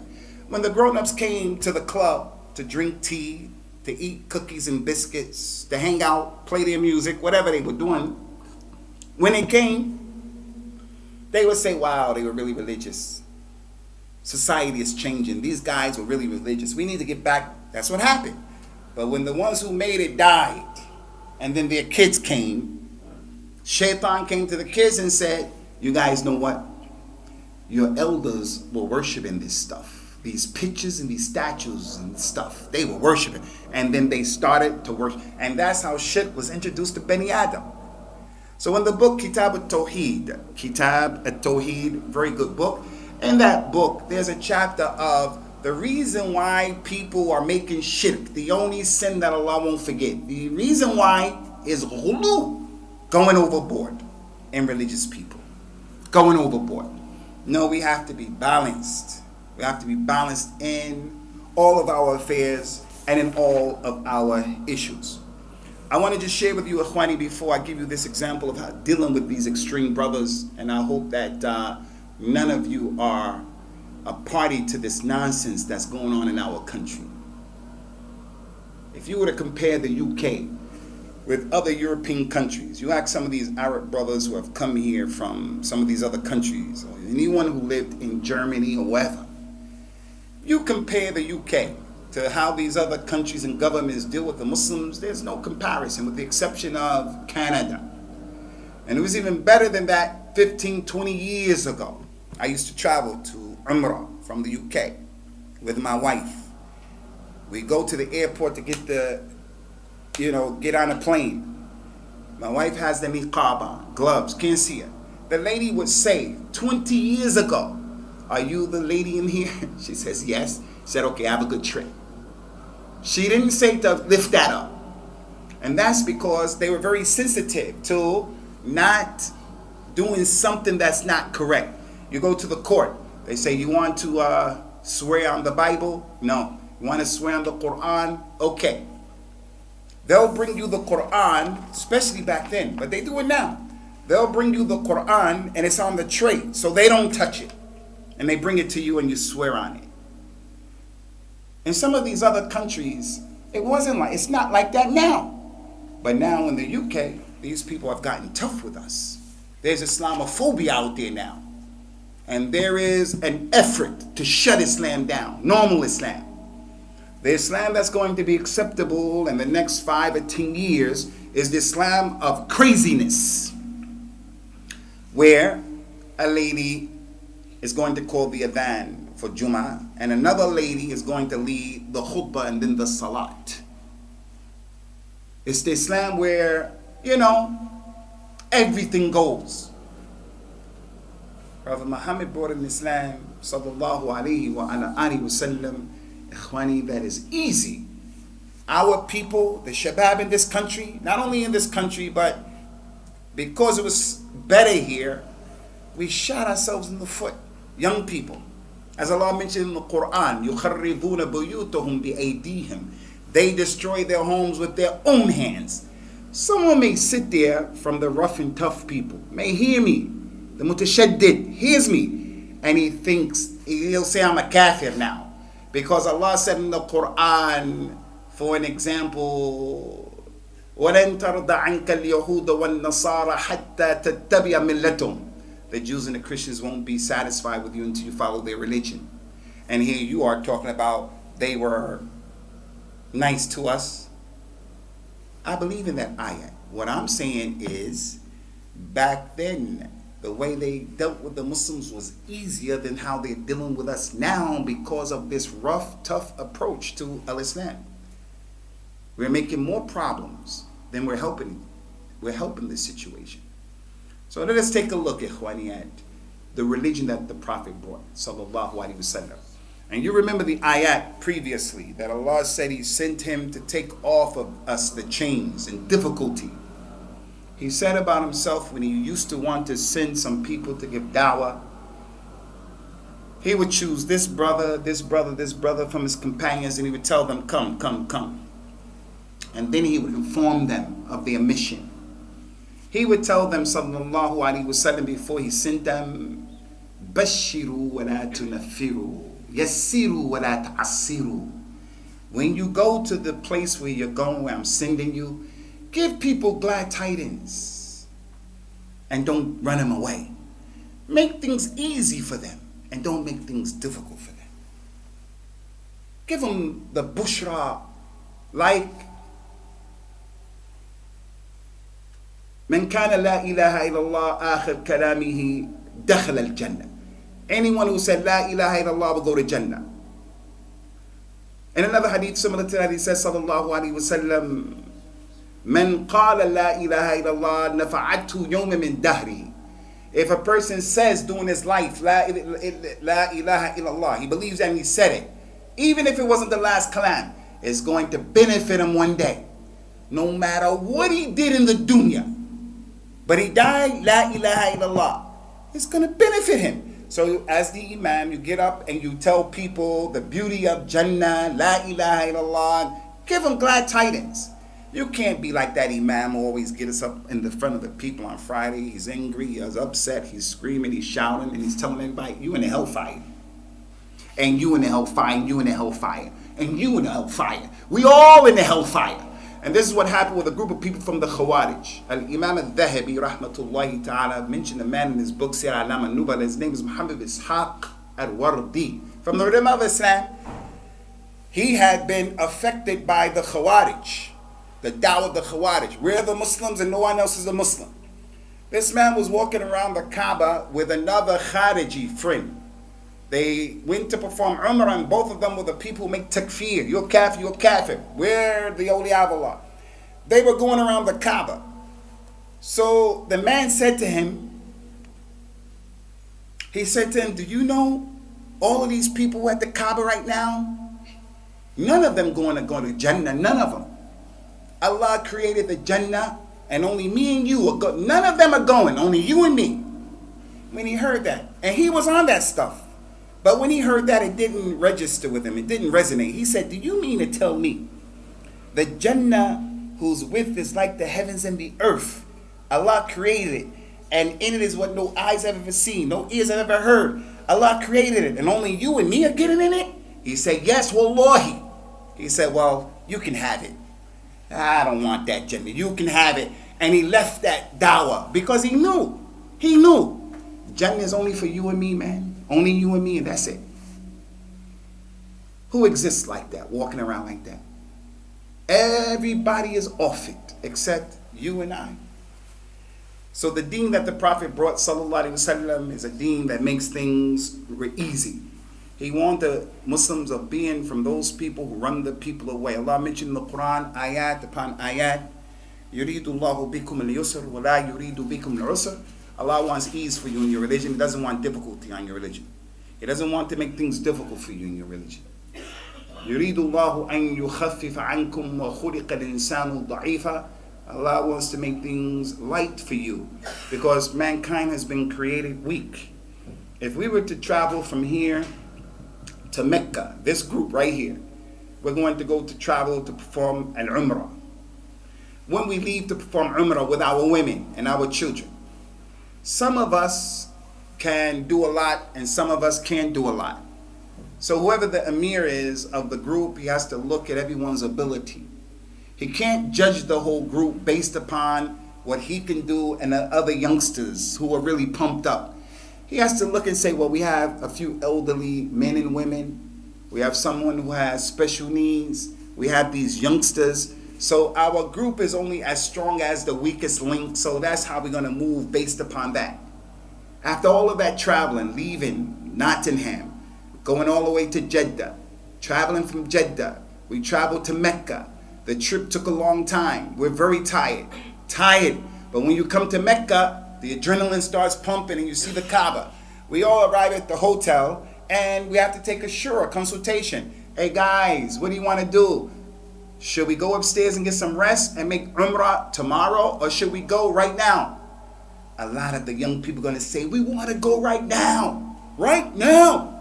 when the grown-ups came to the club to drink tea, to eat cookies and biscuits, to hang out, play their music, whatever they were doing, when it came, they would say, wow, they were really religious. Society is changing. These guys were really religious. We need to get back. That's what happened. But when the ones who made it died, and then their kids came, Shaitan came to the kids and said, you guys know what? Your elders were worshiping this stuff. These pictures and these statues and stuff. They were worshiping. And then they started to worship. And that's how shirk was introduced to Bani Adam. So in the book Kitab ad-Tawheed, very good book. In that book, there's a chapter of the reason why people are making shirk, the only sin that Allah won't forget. The reason why is ghulu, going overboard in religious people. Going overboard. No, we have to be balanced. We have to be balanced in all of our affairs and in all of our issues. I want to just share with you, Ikhwani, before I give you this example of how dealing with these extreme brothers, and I hope that none of you are a party to this nonsense that's going on in our country. If you were to compare the UK with other European countries, you ask some of these Arab brothers who have come here from some of these other countries, or anyone who lived in Germany or wherever, you compare the UK to how these other countries and governments deal with the Muslims, there's no comparison with the exception of Canada. And it was even better than that 15, 20 years ago. I used to travel to Umrah from the UK with my wife. We go to the airport to get get on a plane. My wife has the niqab on, gloves, can't see her. The lady would say 20 years ago, are you the lady in here? She says, yes. Said, okay, have a good trip. She didn't say to lift that up. And that's because they were very sensitive to not doing something that's not correct. You go to the court. They say, you want to swear on the Bible? No. You want to swear on the Quran? Okay. They'll bring you the Quran, especially back then, but they do it now. They'll bring you the Quran and it's on the tray, so they don't touch it. And they bring it to you and you swear on it. In some of these other countries, it's not like that now. But now in the UK, these people have gotten tough with us. There's Islamophobia out there now. And there is an effort to shut Islam down, normal Islam. The Islam that's going to be acceptable in the next 5 or 10 years is the Islam of craziness, where a lady is going to call the adhan for Jummah, and another lady is going to lead the khutbah and then the salat. It's the Islam where, everything goes. Prophet Muhammad brought in Islam, sallallahu alayhi wa alihi wa sallam, ikhwani, that is easy. Our people, the shabab in this country, not only in this country, but because it was better here, we shot ourselves in the foot. Young people. As Allah mentioned in the Quran, يُخَرِّبُونَ بُيُوتَهُمْ بِأَيْدِيهِمْ. They destroy their homes with their own hands. Someone may sit there from the rough and tough people, may hear me, the mutashaddid hears me, and he thinks, he'll say I'm a kafir now. Because Allah said in the Quran, for an example, وَلَن تَرْضَ عَنْكَ الْيَهُودَ وَالنَّصَارَ حَتَّى تَتَّبِعَ مِلَّتُهُمْ. The Jews and the Christians won't be satisfied with you until you follow their religion. And here you are talking about they were nice to us. I believe in that ayat. What I'm saying is, back then, the way they dealt with the Muslims was easier than how they're dealing with us now because of this rough, tough approach to al-Islam. We're making more problems than we're helping. We're helping this situation. So let us take a look, ikhwani, at the religion that the Prophet brought, sallallahu alaihi wasallam. And you remember the ayat previously that Allah said He sent Him to take off of us the chains and difficulty. He said about Himself when He used to want to send some people to give da'wah, He would choose this brother, this brother, this brother from His companions, and He would tell them, come, come, come. And then He would inform them of their mission. He would tell them, sallallahu alaihi wasallam, before He sent them, bashiru wa la tunaffiru, yassiru wa la ta'assiru. When you go to the place where you're going, where I'm sending you, give people glad tidings and don't run them away. Make things easy for them and don't make things difficult for them. Give them the bushra, like من كان لا إله إلا الله آخر كلامه دخل الجنة. Anyone who said لا إله إلا الله will go to Jannah. In another hadith similar to that, he says, sallallahu alaihi wasallam, من قال لا إله إلا الله نفعته يوم من دهره. If a person says during his life لا إله إلا الله, he believes that and he said it, even if it wasn't the last kalam, it's going to benefit him one day, no matter what he did in the dunya. But he died, La ilaha illallah. It's going to benefit him. So as the Imam, you get up and you tell people the beauty of Jannah, La ilaha illallah. Give them glad tidings. You can't be like that Imam who always get us up in the front of the people on Friday. He's angry, he's upset, he's screaming, he's shouting, and he's telling everybody, you in the hellfire. And you in the hellfire, and you in the hellfire, and you in the hellfire. We all in the hellfire. And this is what happened with a group of people from the Khawarij. Imam ad-Thahabi, rahmatullahi ta'ala, mentioned a man in his book, Sir Alam al-Nubala. His name is Muhammad Ishaq al-Wardi. From the ulama of Islam, he had been affected by the Khawarij, the da'wah of the Khawarij. We're the Muslims and no one else is a Muslim. This man was walking around the Kaaba with another Khariji friend. They went to perform Umrah, and both of them were the people who make takfir. You're kafir, you're kafir. We're the awliya of Allah. They were going around the Kaaba. So the man said to him, do you know all of these people at the Kaaba right now? None of them going to go to Jannah, none of them. Allah created the Jannah, and only me and you are going. None of them are going, only you and me. When he heard that, and he was on that stuff. But when he heard that, it didn't register with him. It didn't resonate. He said, do you mean to tell me the Jannah whose width is like the heavens and the earth? Allah created it. And in it is what no eyes have ever seen, no ears have ever heard. Allah created it. And only you and me are getting in it? He said, yes, wallahi. He said, well, you can have it. I don't want that Jannah. You can have it. And he left that dawah because he knew He knew Jannah is only for you and me, man. Only you and me, and that's it. Who exists like that, walking around like that? Everybody is off it except you and I. So the deen that the Prophet brought, sallallahu alaihi wasallam, is a deen that makes things easy. He warned the Muslims of being from those people who run the people away. Allah mentioned in the Quran, ayat upon ayat, يُرِيدُ اللَّهُ بِكُمُ الْيُسْرَ وَلَا يُرِيدُ بِكُمُ الْعُسْرَ. Allah wants ease for you in your religion. He doesn't want difficulty on your religion. He doesn't want to make things difficult for you in your religion. يُرِيدُ اللَّهُ أَن يُخَفِّفَ عَنْكُمْ وَخُلِقَ الْإِنسَانُ ضَعِيفًا. Allah wants to make things light for you because mankind has been created weak. If we were to travel from here to Mecca, this group right here, we're going to go to travel to perform an Umrah. When we leave to perform Umrah with our women and our children, some of us can do a lot and some of us can't do a lot. So whoever the Emir is of the group, he has to look at everyone's ability. He can't judge the whole group based upon what he can do and the other youngsters who are really pumped up. He has to look and say, well, we have a few elderly men and women. We have someone who has special needs. We have these youngsters. So our group is only as strong as the weakest link. So that's how we're going to move based upon that. After all of that traveling, leaving Nottingham, going all the way to Jeddah, traveling from Jeddah, we traveled to Mecca. The trip took a long time. We're very tired. But when you come to Mecca, the adrenaline starts pumping and you see the Kaaba. We all arrive at the hotel and we have to take a consultation. Hey guys, what do you want to do? Should we go upstairs and get some rest and make Umrah tomorrow, or should we go right now? A lot of the young people are going to say, we want to go right now. Right now.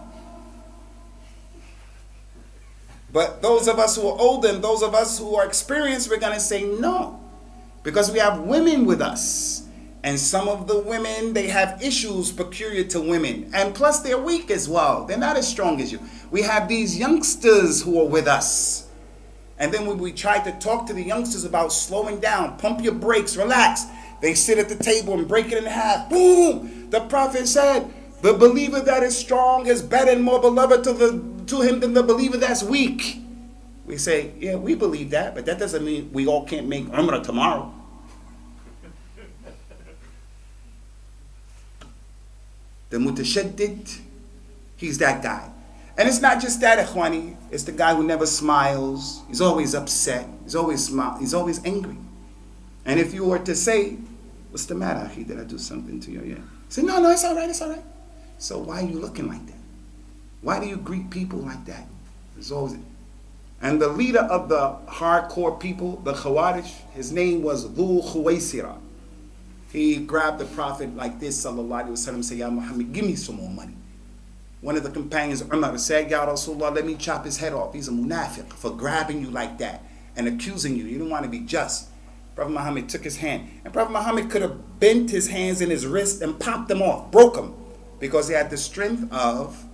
But those of us who are older and those of us who are experienced, we're going to say no. Because we have women with us. And some of the women, they have issues peculiar to women. And plus they're weak as well. They're not as strong as you. We have these youngsters who are with us. And then when we try to talk to the youngsters about slowing down, pump your brakes, relax, they sit at the table and break it in half. Boom! The Prophet said, the believer that is strong is better and more beloved to him than the believer that's weak. We say, yeah, we believe that, but that doesn't mean we all can't make Umrah tomorrow. The mutashaddid, he's that guy. And it's not just that, Ikhwani. It's the guy who never smiles. He's always upset. He's always angry. And if you were to say, what's the matter, Akhi? Did I do something to you? Yeah. Say, no, it's all right. So why are you looking like that? Why do you greet people like that? It's always. And the leader of the hardcore people, the Khawarij, his name was Dhul Khuwaisira. He grabbed the Prophet like this, sallallahu alaihi wasallam, and said, Ya Muhammad, give me some more money. One of the companions, Umar, said, Ya Rasulullah, let me chop his head off. He's a munafiq for grabbing you like that and accusing you. You don't want to be just. Prophet Muhammad took his hand. And Prophet Muhammad could have bent his hands and his wrist and popped them off, broke them, because he had the strength of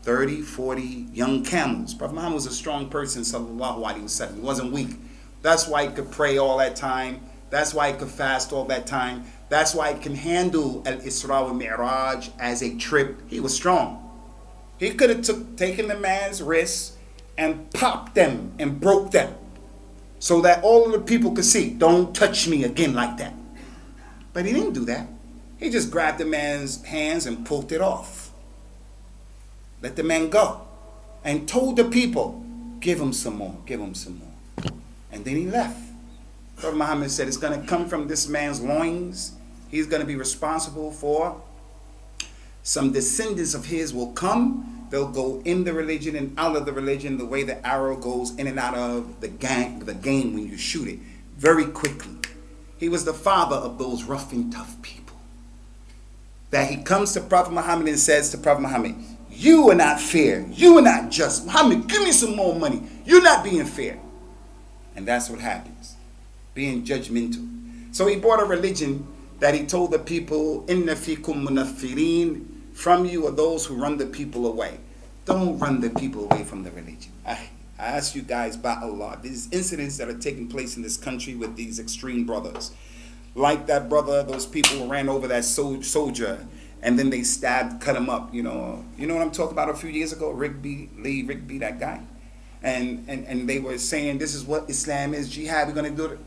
30, 40 young camels. Prophet Muhammad was a strong person, sallallahu alaihi wasallam. He wasn't weak. That's why he could pray all that time. That's why he could fast all that time. That's why he can handle Al-Isra wa Mi'raj as a trip. He was strong. He could have taken the man's wrists and popped them and broke them so that all of the people could see, don't touch me again like that. But he didn't do that. He just grabbed the man's hands and pulled it off. Let the man go. And told the people, give him some more. And then he left. Prophet Muhammad said, it's going to come from this man's loins. He's going to be responsible for some descendants of his will come. They'll go in the religion and out of the religion the way the arrow goes in and out of the game when you shoot it, very quickly. He was the father of those rough and tough people. That he comes to Prophet Muhammad and says to Prophet Muhammad, you are not fair. You are not just. Muhammad, give me some more money. You're not being fair. And that's what happens. Being judgmental. So he brought a religion that he told the people, Inna fikum munaffirin, from you are those who run the people away. Don't run the people away from the religion. I ask you guys, by Allah, these incidents that are taking place in this country with these extreme brothers. like that brother, those people who ran over that soldier, and then they cut him up. You know what I'm talking about? A few years ago, Lee Rigby, that guy, and they were saying this is what Islam is, jihad. We're gonna do it.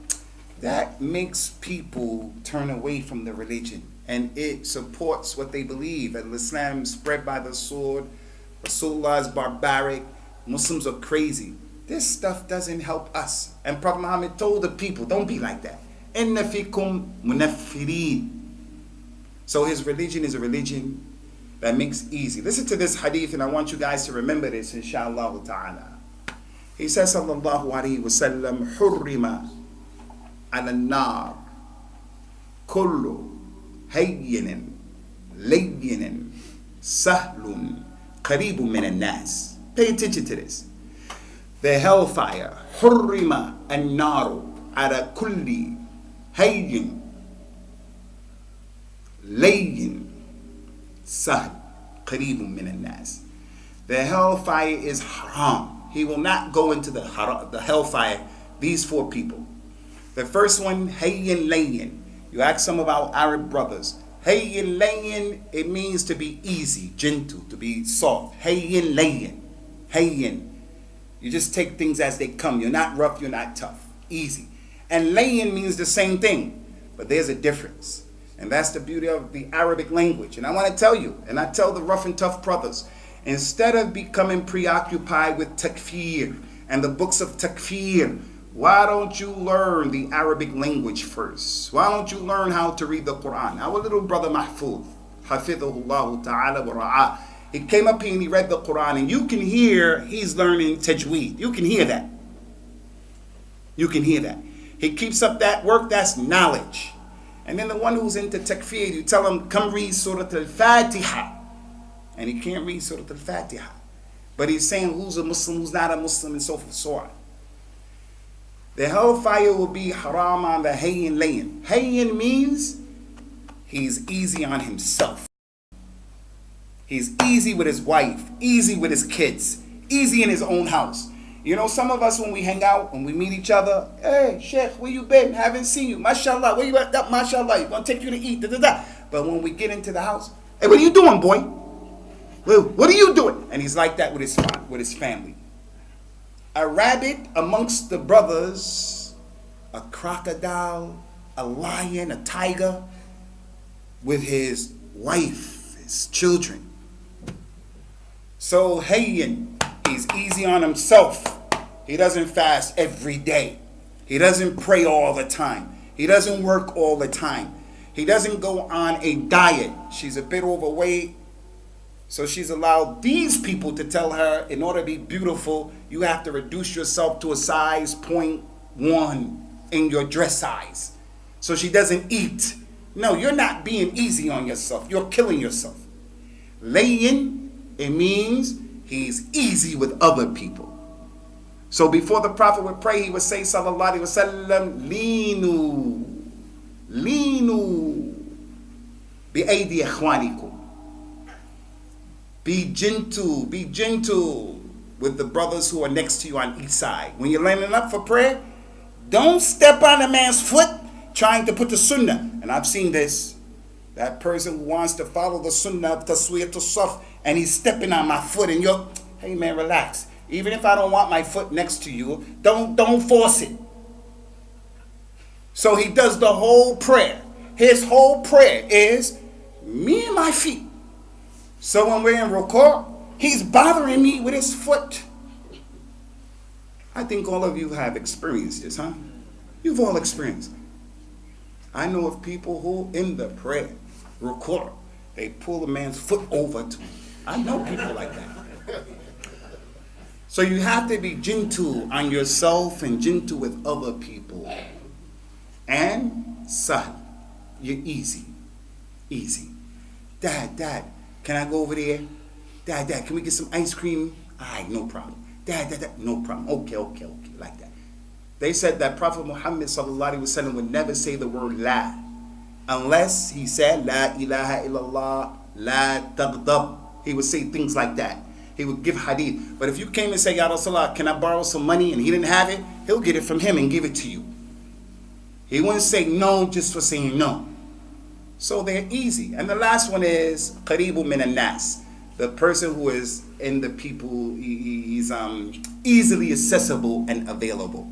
That makes people turn away from the religion, and it supports what they believe. And Islam spread by the sword. Rasulullah is barbaric. Muslims are crazy. This stuff doesn't help us. And Prophet Muhammad told the people, don't be like that. Inna fikum munaffirin. So his religion is a religion that makes easy. Listen to this hadith, and I want you guys to remember this, inshallah ta'ala. He says, sallallahu alayhi wa sallam, hurrima ala nar kullu hayyinin layyinin sahlun qaribun min an-nas. Pay attention to this. The hellfire, hurrima an-naru ala kulli hayyin layyin sahl qaribun min an-nas. The hellfire is haram. He will not go into the hellfire. These four people. The first one, hayyin layyin. You ask some of our Arab brothers. Hayyin layyin, it means to be easy, gentle, to be soft. Hayyin layyin. Hayyin. You just take things as they come. You're not rough, you're not tough. Easy. And layyin means the same thing, but there's a difference. And that's the beauty of the Arabic language. And I want to tell you, and I tell the rough and tough brothers, instead of becoming preoccupied with takfir and the books of takfir, why don't you learn the Arabic language first? Why don't you learn how to read the Quran? Our little brother Mahfouz, hafidhahullah ta'ala wa ra'ah, he came up here and he read the Quran, and you can hear he's learning tajweed. You can hear that. You can hear that. He keeps up that work, that's knowledge. And then the one who's into takfir, you tell him, come read Surah Al-Fatiha. And he can't read Surah Al-Fatiha. But he's saying who's a Muslim, who's not a Muslim, and so forth, so on. The hellfire will be haram on the hayyin layyin. Hayyin means he's easy on himself. He's easy with his wife, easy with his kids, easy in his own house. You know, some of us when we hang out, when we meet each other, hey, Sheikh, where you been? Haven't seen you. MashaAllah, where you at? MashaAllah, going to take you to eat, da-da-da. But when we get into the house, hey, what are you doing, boy? What are you doing? And he's like that with his family. A rabbit amongst the brothers, a crocodile, a lion, a tiger, with his wife, his children. So hayyin, he's easy on himself. He doesn't fast every day. He doesn't pray all the time. He doesn't work all the time. He doesn't go on a diet. She's a bit overweight. So she's allowed these people to tell her, in order to be beautiful, you have to reduce yourself to a size 0.1 in your dress size. So she doesn't eat. No, you're not being easy on yourself. You're killing yourself. Layyin, it means he's easy with other people. So before the Prophet would pray, he would say, sallallahu alaihi wasallam, leenu bi aydi ikhwanikum. Be gentle with the brothers who are next to you on each side. When you're lining up for prayer, don't step on a man's foot trying to put the sunnah. And I've seen this. That person who wants to follow the sunnah of taswiyat as-saf, and he's stepping on my foot, and you're, hey man, relax. Even if I don't want my foot next to you, don't force it. So he does the whole prayer. His whole prayer is me and my feet. So when we're in ruku', he's bothering me with his foot. I think all of you have experienced this, huh? You've all experienced. I know of people who, in the prayer, ruku', they pull a man's foot over to him. I know people like that. So you have to be gentle on yourself and gentle with other people. And sahl, you're easy. Dad, can I go over there? Dad, can we get some ice cream? All right, no problem. Dad, no problem. Okay, like that. They said that Prophet Muhammad sallallahu alaihi wasallam would never say the word la, unless he said la ilaha illallah, la taghdab. He would say things like that. He would give hadith. But if you came and said, Ya Rasulullah, can I borrow some money? And he didn't have it, he'll get it from him and give it to you. He wouldn't say no just for saying no. So they're easy. And the last one is qaribu min an-nas. The person who is in the people, he's easily accessible and available.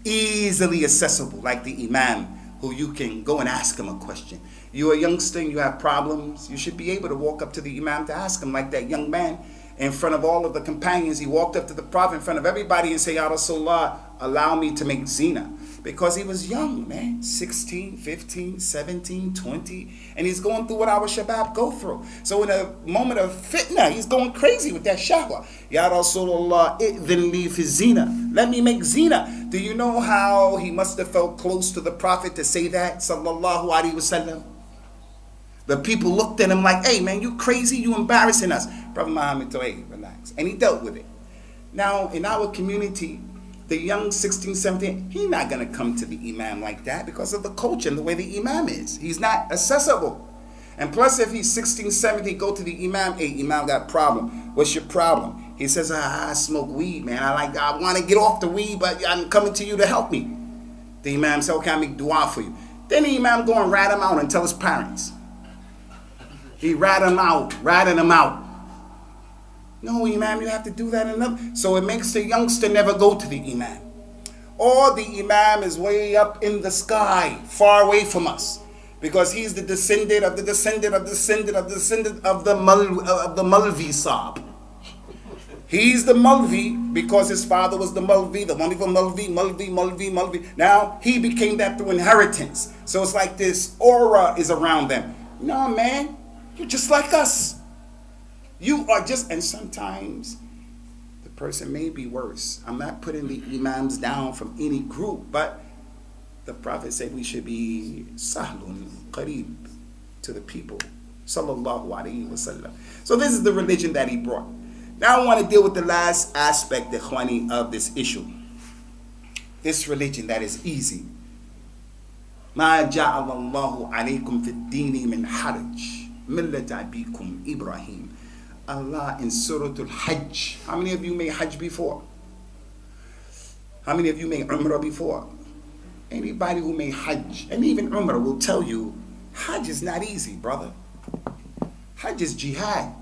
Easily accessible, like the Imam, who you can go and ask him a question. You're a youngster and you have problems, you should be able to walk up to the Imam to ask him, like that young man in front of all of the companions. He walked up to the Prophet in front of everybody and said, Ya Rasulullah, allow me to make zina. Because he was young, man, 16, 15, 17, 20, and he's going through what our shabab go through. So in a moment of fitna, he's going crazy with that shahwa. Ya Rasulullah, idhin li fi zina. Let me make zina. Do you know how he must have felt close to the Prophet to say that, sallallahu alaihi wasallam? The people looked at him like, hey man, you crazy, you embarrassing us. Prophet Muhammad told, hey, relax. And he dealt with it. Now, in our community, the young 16, 17, he's not going to come to the Imam like that because of the culture and the way the Imam is. He's not accessible. And plus, if he's 16, 17, go to the Imam, hey, Imam got a problem. What's your problem? He says, I smoke weed, man. I want to get off the weed, but I'm coming to you to help me. The Imam said, okay, I'll make dua for you. Then the Imam go and rat him out and tell his parents. He ratted him out. No, Imam, you have to do that enough. So it makes the youngster never go to the Imam. Or the Imam is way up in the sky, far away from us. Because he's the descendant of the Malvi Saab. He's the Malvi because his father was the Malvi, the one from Malvi. Now he became that through inheritance. So it's like this aura is around them. No, man, you're just like us. You are just, and sometimes the person may be worse. I'm not putting the Imams down from any group, but the Prophet said we should be sahlun, qareeb to the people. Sallallahu alayhi wasallam. So this is the religion that he brought. Now I want to deal with the last aspect, ikhwani, of this issue. This religion that is easy. Ma ja'ala Allahu alaykum fi ad-dini min haraj. Millata abikum Ibrahim. Allah in Surah Al-Hajj. How many of you made Hajj before? How many of you made Umrah before? Anybody who made Hajj, and even Umrah, will tell you, Hajj is not easy, brother. Hajj is jihad.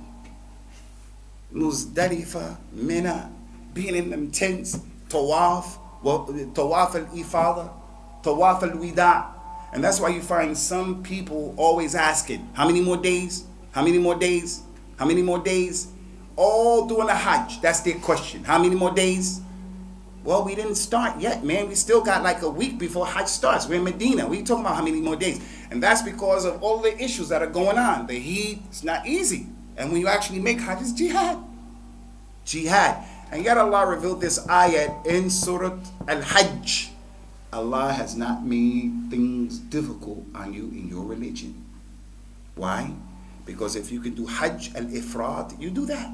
Muzdalifah, Mina, being in them tents, Tawaf al-Ifada, Tawaf al-Wida. And that's why you find some people always asking, how many more days? How many more days? How many more days? All doing the Hajj. That's their question. How many more days? Well, we didn't start yet, man. We still got like a week before Hajj starts. We're in Medina. What are you talking about how many more days? And that's because of all the issues that are going on. The heat, it's not easy. And when you actually make Hajj, it's jihad. Jihad. And yet Allah revealed this ayat in Surah Al-Hajj. Allah has not made things difficult on you in your religion. Why? Because if you can do Hajj al-Ifrad, you do that.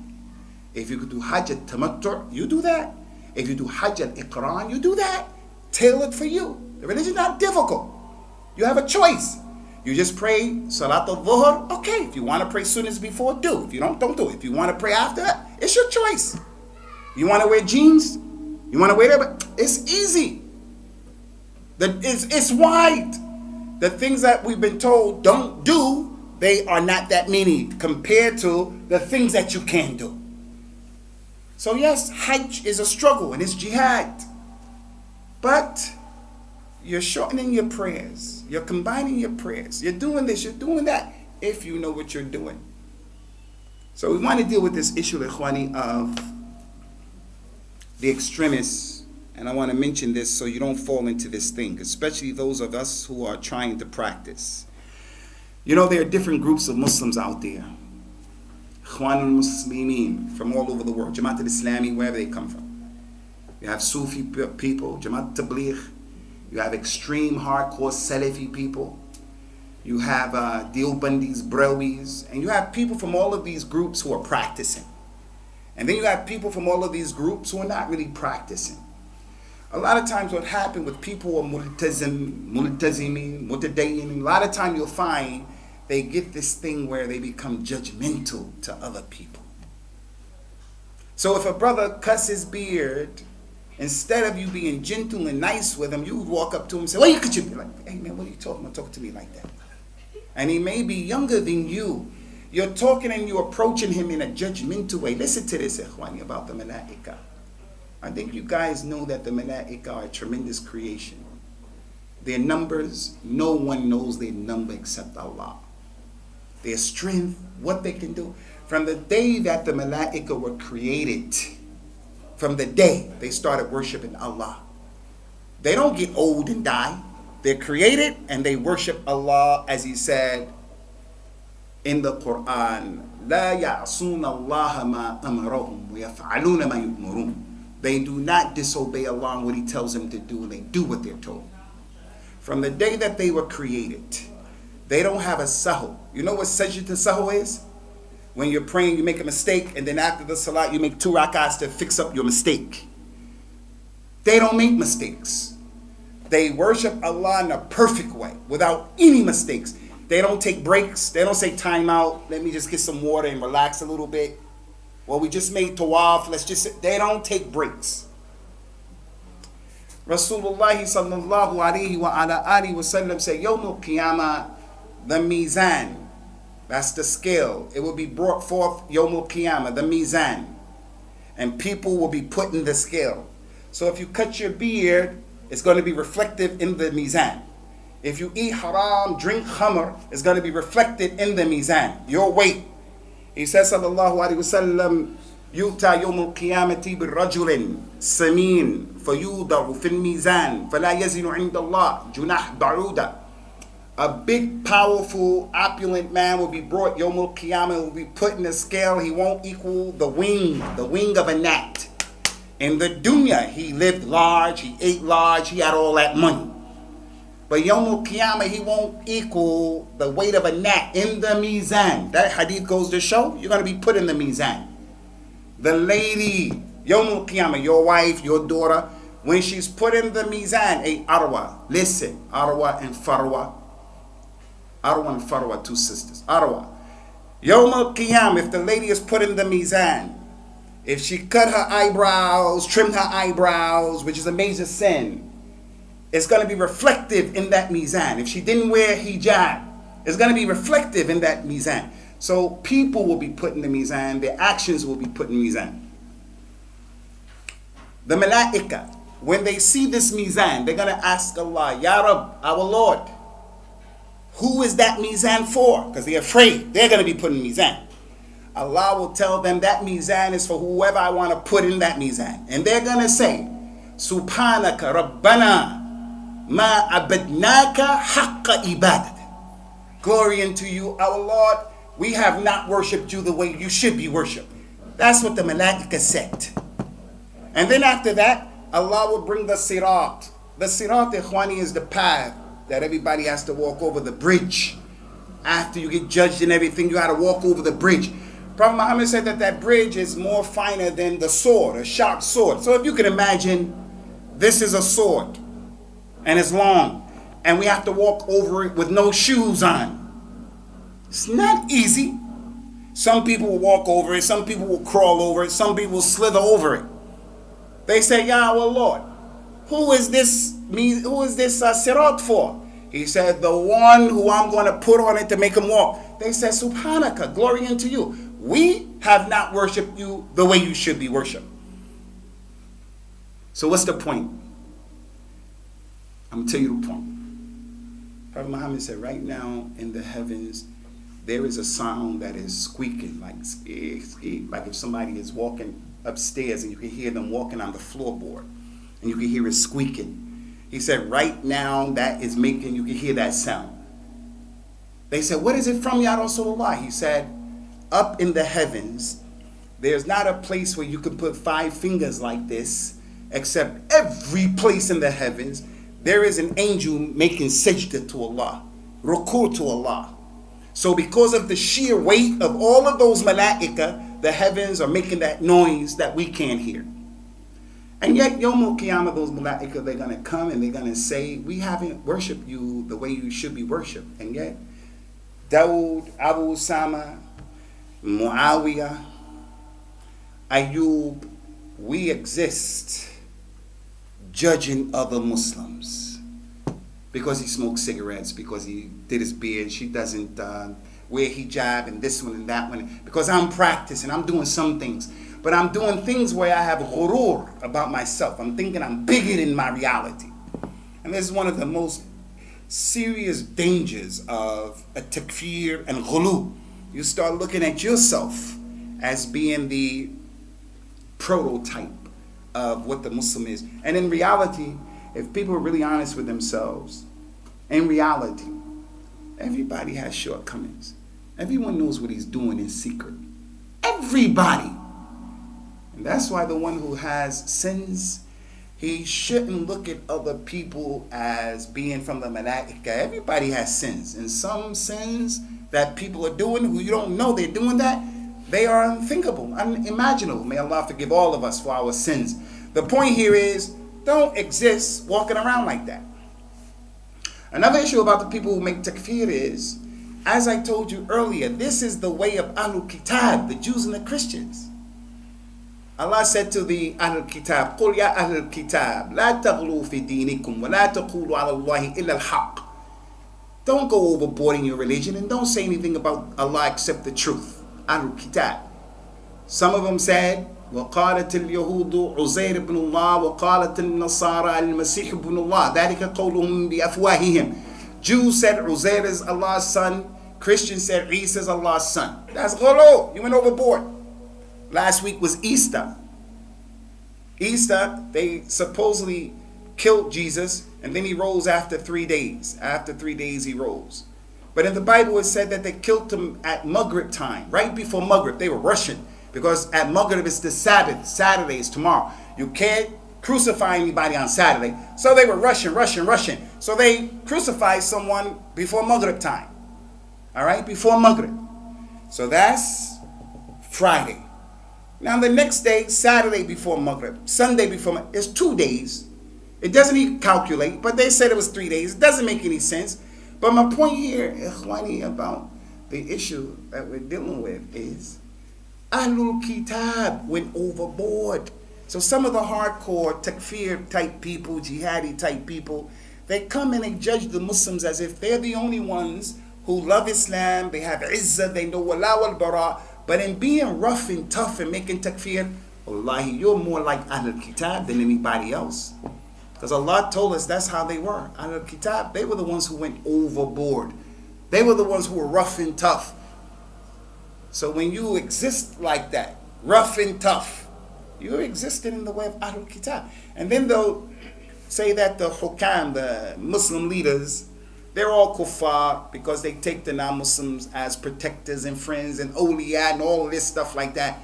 If you can do Hajj al-Tamattu', you do that. If you do Hajj al-Iqran, you do that. Tailored for you. The religion is not difficult. You have a choice. You just pray Salat al-Dhuhr. Okay, if you want to pray Sunnahs before, do. If you don't do it. If you want to pray after that, it's your choice. You want to wear jeans? You want to wear that? It's easy. It's wide. The things that we've been told don't do, they are not that many compared to the things that you can do. So yes, Hajj is a struggle and it's jihad. But you're shortening your prayers. You're combining your prayers. You're doing this, you're doing that, if you know what you're doing. So we want to deal with this issue, ikhwani, of the extremists. And I want to mention this so you don't fall into this thing, especially those of us who are trying to practice. You know, there are different groups of Muslims out there. Ikhwan al-Muslimin from all over the world. Jamaat al-Islami, wherever they come from. You have Sufi people, Jamaat Tabligh. You have extreme hardcore Salafi people. You have Deobandis, Brelwis. And you have people from all of these groups who are practicing. And then you have people from all of these groups who are not really practicing. A lot of times what happens with people who are multazimin, mutadayyin, a lot of times you'll find they get this thing where they become judgmental to other people. So if a brother cuts his beard, Instead of you being gentle and nice with him, you would walk up to him and say, well, you could be like, hey man, what are you talking about? Talking to me like that. And he may be younger than you. You're talking and you're approaching him in a judgmental way. Listen to this, ikhwani, about the malaika. I think you guys know that the malaika are a tremendous creation. Their numbers, no one knows their number except Allah. Their strength, what they can do. From the day that the malaika were created, from the day they started worshiping Allah. They don't get old and die. They're created and they worship Allah, as he said in the Quran, لا يعصون الله ما أمرهم ويفعلون ما يؤمرون. They do not disobey Allah and what he tells them to do. They do what they're told. From the day that they were created, they don't have a sahu. You know what sajda sahu is? When you're praying, you make a mistake, and then after the salat, you make 2 rak'ahs to fix up your mistake. They don't make mistakes. They worship Allah in a perfect way, without any mistakes. They don't take breaks. They don't say time out. Let me just get some water and relax a little bit. Well, we just made tawaf. Let's just sit. They don't take breaks. Rasulullah sallallahu alayhi wa ala alihi wa sallam said, Yawmul Qiyamah, the mizan. That's the scale. It will be brought forth Yawmul Qiyamah, the mizan. And people will be put in the scale. So if you cut your beard, it's going to be reflective in the mizan. If you eat haram, drink khamr, it's going to be reflected in the mizan, your weight. He says, sallallahu alayhi wa sallam, يُؤْتَى يَوْمُ الْقِيَامَةِ بِالرَّجُلٍ سَمِينٍ فَيُوضَعُ فِي الْمِيزَانِ فَلَا يَزِنُ عِنْدَ اللَّهِ جُنَاحْ بَعُودًا. A big, powerful, opulent man will be brought, Yawmul Qiyamah, will be put in the scale. He won't equal the wing of a gnat. In the dunya, he lived large, he ate large, he had all that money. But Yawmul Qiyamah, he won't equal the weight of a gnat in the mizan. That hadith goes to show you're going to be put in the mizan. The lady, Yawmul Qiyamah, your wife, your daughter, when she's put in the mizan, hey, Arwa, listen, Arwa and Farwa. Arwa and Farwa, 2 sisters. Arwa. Yawmul Qiyamah, if the lady is put in the mizan, if she cut her eyebrows, trimmed her eyebrows, which is a major sin, it's going to be reflective in that mizan. If she didn't wear hijab, it's going to be reflective in that mizan. So people will be put in the mizan, their actions will be put in mizan. The malaika, when they see this mizan, they're going to ask Allah, Ya Rab, our Lord, who is that mizan for? Because they're afraid they're going to be put in mizan. Allah will tell them that mizan is for whoever I want to put in that mizan. And they're going to say, Subhanaka Rabbana ma abadnaka haqqa ibadat. Glory unto you, our Lord. We have not worshipped you the way you should be worshipped. That's what the malaika said. And then after that, Allah will bring the sirat. The sirat, ikhwani, is the path that everybody has to walk over, the bridge. After you get judged and everything, you got to walk over the bridge. Prophet Muhammad said that bridge is more finer than the sword, a sharp sword. So if you can imagine, this is a sword, and it's long, and we have to walk over it with no shoes on. It's not easy. Some people will walk over it, some people will crawl over it, some people will slither over it. They say, Ya our Lord, who is this sirat for? He said, the one who I'm going to put on it to make him walk. They said, Subhanaka, glory unto you. We have not worshipped you the way you should be worshipped. So what's the point? I'm going to tell you the point. Prophet Muhammad said, right now in the heavens, there is a sound that is squeaking, like if somebody is walking upstairs and you can hear them walking on the floorboard and you can hear it squeaking. He said, right now that is making, you can hear that sound. They said, what is it from, Ya Rasulullah? He said, up in the heavens, there's not a place where you can put 5 fingers like this, except every place in the heavens, there is an angel making sajda to Allah, ruku to Allah. So because of the sheer weight of all of those malaika, the heavens are making that noise that we can't hear. And yet, Yawmul Qiyamah, those malaika, they're going to come and they're going to say, we haven't worshipped you the way you should be worshipped. And yet, Dawood, Abu Usamah, Muawiyah, Ayub, we exist judging other Muslims because he smokes cigarettes, because he did his beard, she doesn't wear hijab, and this one and that one, because I'm practicing, I'm doing some things, but I'm doing things where I have ghurur about myself. I'm thinking I'm bigger than my reality. And this is one of the most serious dangers of a takfir and ghulu. You start looking at yourself as being the prototype of what the Muslim is. And in reality, if people are really honest with themselves, in reality, everybody has shortcomings. Everyone knows what he's doing in secret. Everybody. And that's why the one who has sins, he shouldn't look at other people as being from the malaika. Everybody has sins. And some sins that people are doing who you don't know they're doing that, they are unthinkable, unimaginable. May Allah forgive all of us for our sins. The point here is, don't exist walking around like that. Another issue about the people who make takfir is, as I told you earlier, this is the way of Ahlul Kitab, the Jews and the Christians. Allah said to the Ahlul Kitab, قُلْ يَا أَهْلَ الْكِتَابِ لَا تَغْلُوا فِي دِينِكُمْ وَلَا تَقُولُوا عَلَى اللَّهِ إِلَّا الْحَقِّ. Don't go overboard in your religion and don't say anything about Allah except the truth. Ahlul Kitab. Some of them said, وقالت اليهود عزير بن الله وقالت النصارى المسيح بن الله ذلك قولهم بأفواههم. Jews said Uzair is Allah's son. Christians said Isa is Allah's son. That's ghulu. You went overboard. Last week was Easter. Easter, they supposedly killed Jesus and then he rose after 3 days. After 3 days he rose. But in the Bible it said that they killed him at Maghrib time. Right before Maghrib. They were rushing. Because at Maghrib it's the Sabbath. Saturday is tomorrow. You can't crucify anybody on Saturday. So they were rushing. So they crucified someone before Maghrib time. Alright? Before Maghrib. So that's Friday. Now the next day, Saturday before Maghrib. Sunday before Maghrib. It's 2 days. It doesn't even calculate. But they said it was 3 days. It doesn't make any sense. But my point here, Ikhwani, about the issue that we're dealing with is Ahlul Kitab went overboard. So some of the hardcore takfir type people, jihadi type people, they come and they judge the Muslims as if they're the only ones who love Islam, they have izzah, they know wala wal bara. But in being rough and tough and making takfir, wallahi, you're more like Ahlul Kitab than anybody else. Because Allah told us that's how they were. Ahlul Kitab, they were the ones who went overboard. They were the ones who were rough and tough. So when you exist like that, rough and tough, you're existing in the way of Ahlul Kitab. And then they'll say that the hukam, the Muslim leaders, they're all kuffar because they take the non-Muslims as protectors and friends and awliya and all this stuff like that.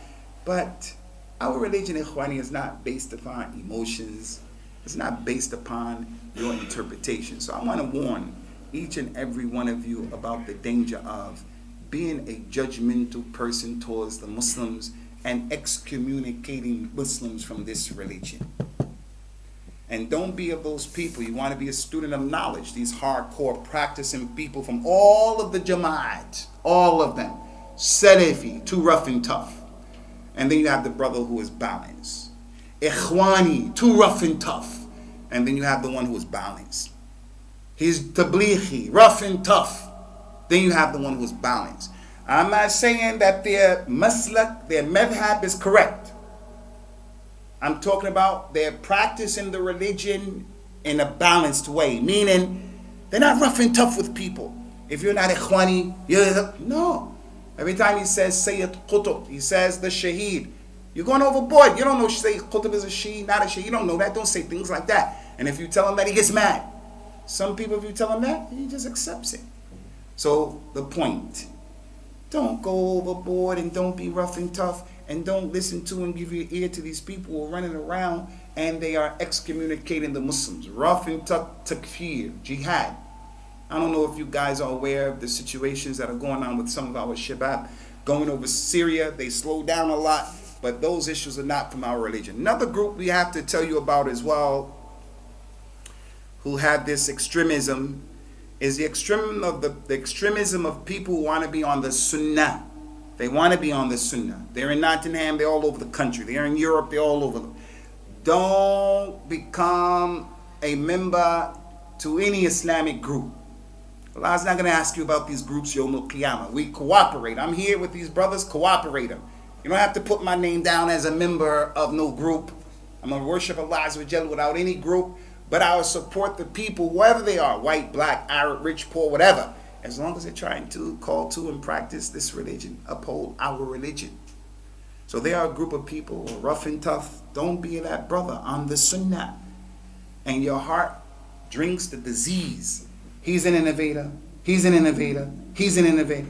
But our religion, Ikhwani, is not based upon emotions. It's not based upon your interpretation. So I want to warn each and every one of you about the danger of being a judgmental person towards the Muslims and excommunicating Muslims from this religion. And don't be of those people. You want to be a student of knowledge. These hardcore practicing people from all of the Jama'at, all of them. Salafi, too rough and tough. And then you have the brother who is balanced. Ikhwani, too rough and tough. And then you have the one who is balanced. He's tablighi, rough and tough. Then you have the one who's balanced. I'm not saying that their maslak, their madhab is correct. I'm talking about their practice in the religion in a balanced way. Meaning, they're not rough and tough with people. If you're not Ikhwani, no. Every time he says Sayyid Qutb, he says the Shaheed. You're going overboard. You don't know Sayyid Qutb is a Shaheed, not a Shaheed. You don't know that. Don't say things like that. And if you tell him that, he gets mad. Some people, if you tell him that, he just accepts it. So the point, don't go overboard and don't be rough and tough and don't listen to and give your ear to these people who are running around and they are excommunicating the Muslims. Rough and tough takfir, jihad. I don't know if you guys are aware of the situations that are going on with some of our shabab going over Syria. They slow down a lot, but those issues are not from our religion. Another group we have to tell you about as well who have this extremism is the extremism of people who want to be on the sunnah. They want to be on the sunnah. They're in Nottingham, they're all over the country. They're in Europe, they're all over. Don't become a member to any Islamic group. Allah's not going to ask you about these groups Yawm al-Qiyamah. We cooperate. I'm here with these brothers, cooperate them. You don't have to put my name down as a member of no group. I'm going to worship Allah Azza wa Jalla without any group, but I will support the people, whoever they are, white, black, Arab, rich, poor, whatever, as long as they're trying to call to and practice this religion, uphold our religion. So they are a group of people who are rough and tough. Don't be that brother on the sunnah. And your heart drinks the disease. He's an innovator. He's an innovator. He's an innovator.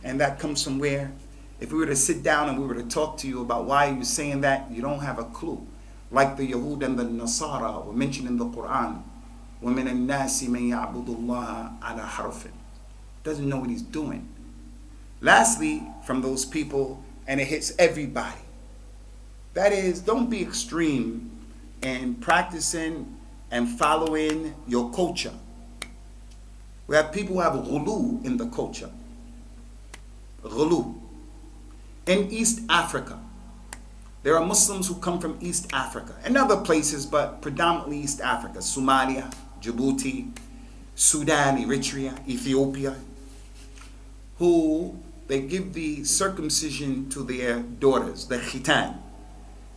And that comes from where? If we were to sit down and we were to talk to you about why you're saying that, you don't have a clue. Like the Yahud and the Nasara were mentioned in the Quran. وَمِنَ النَّاسِ مَنْ يَعْبُدُ اللَّهَ عَلَى حَرْفٍ. Doesn't know what he's doing. Lastly, from those people, and it hits everybody. That is, don't be extreme in practicing and following your culture. We have people who have ghulu in the culture. Ghulu. In East Africa, there are Muslims who come from East Africa and other places, but predominantly East Africa. Somalia, Djibouti, Sudan, Eritrea, Ethiopia, who they give the circumcision to their daughters, the khitan.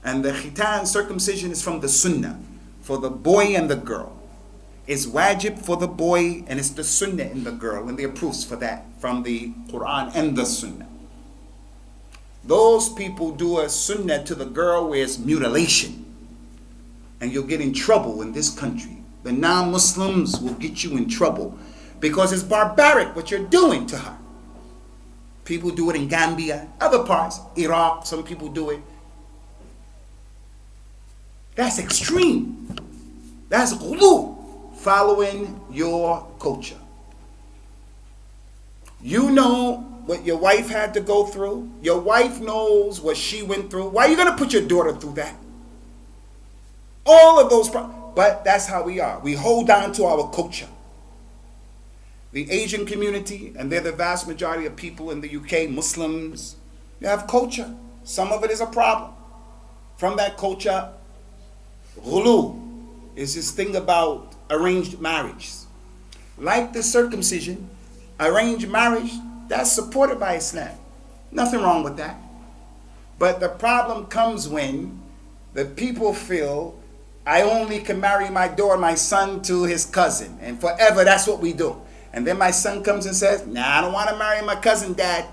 And the khitan circumcision is from the sunnah, for the boy and the girl. It's wajib for the boy and it's the sunnah in the girl, and there are proofs for that from the Quran and the sunnah. Those people do a sunnah to the girl where it's mutilation. And you'll get in trouble in this country. The non-Muslims will get you in trouble because it's barbaric what you're doing to her. People do it in Gambia, other parts, Iraq, some people do it. That's extreme. That's ghulu, following your culture. You know what your wife had to go through. Your wife knows what she went through. Why are you going to put your daughter through that? All of those problems. But that's how we are. We hold on to our culture. The Asian community, and they're the vast majority of people in the UK, Muslims, you have culture. Some of it is a problem. From that culture, ghulu is this thing about arranged marriage. Like the circumcision, arranged marriage, that's supported by Islam. Nothing wrong with that. But the problem comes when the people feel, I only can marry my daughter, my son, to his cousin. And forever, that's what we do. And then my son comes and says, nah, I don't want to marry my cousin, Dad.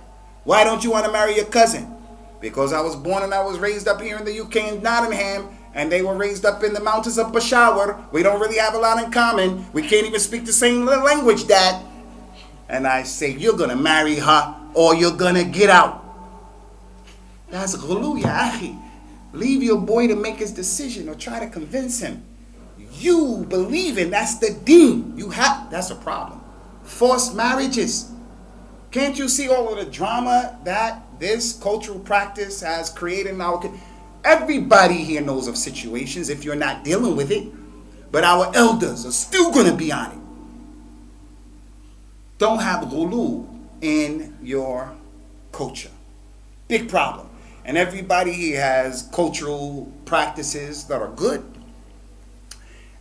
Why don't you want to marry your cousin? Because I was born and I was raised up here in the UK in Nottingham, and they were raised up in the mountains of Peshawar. We don't really have a lot in common. We can't even speak the same language, Dad. And I say, you're going to marry her or you're going to get out. That's ghulu, ya akhi. Leave your boy to make his decision or try to convince him. You believe in that's the deen. That's a problem. Forced marriages. Can't you see all of the drama that this cultural practice has created in our community? Everybody here knows of situations if you're not dealing with it, but our elders are still going to be on it. Don't have ghulu in your culture. Big problem. And everybody here has cultural practices that are good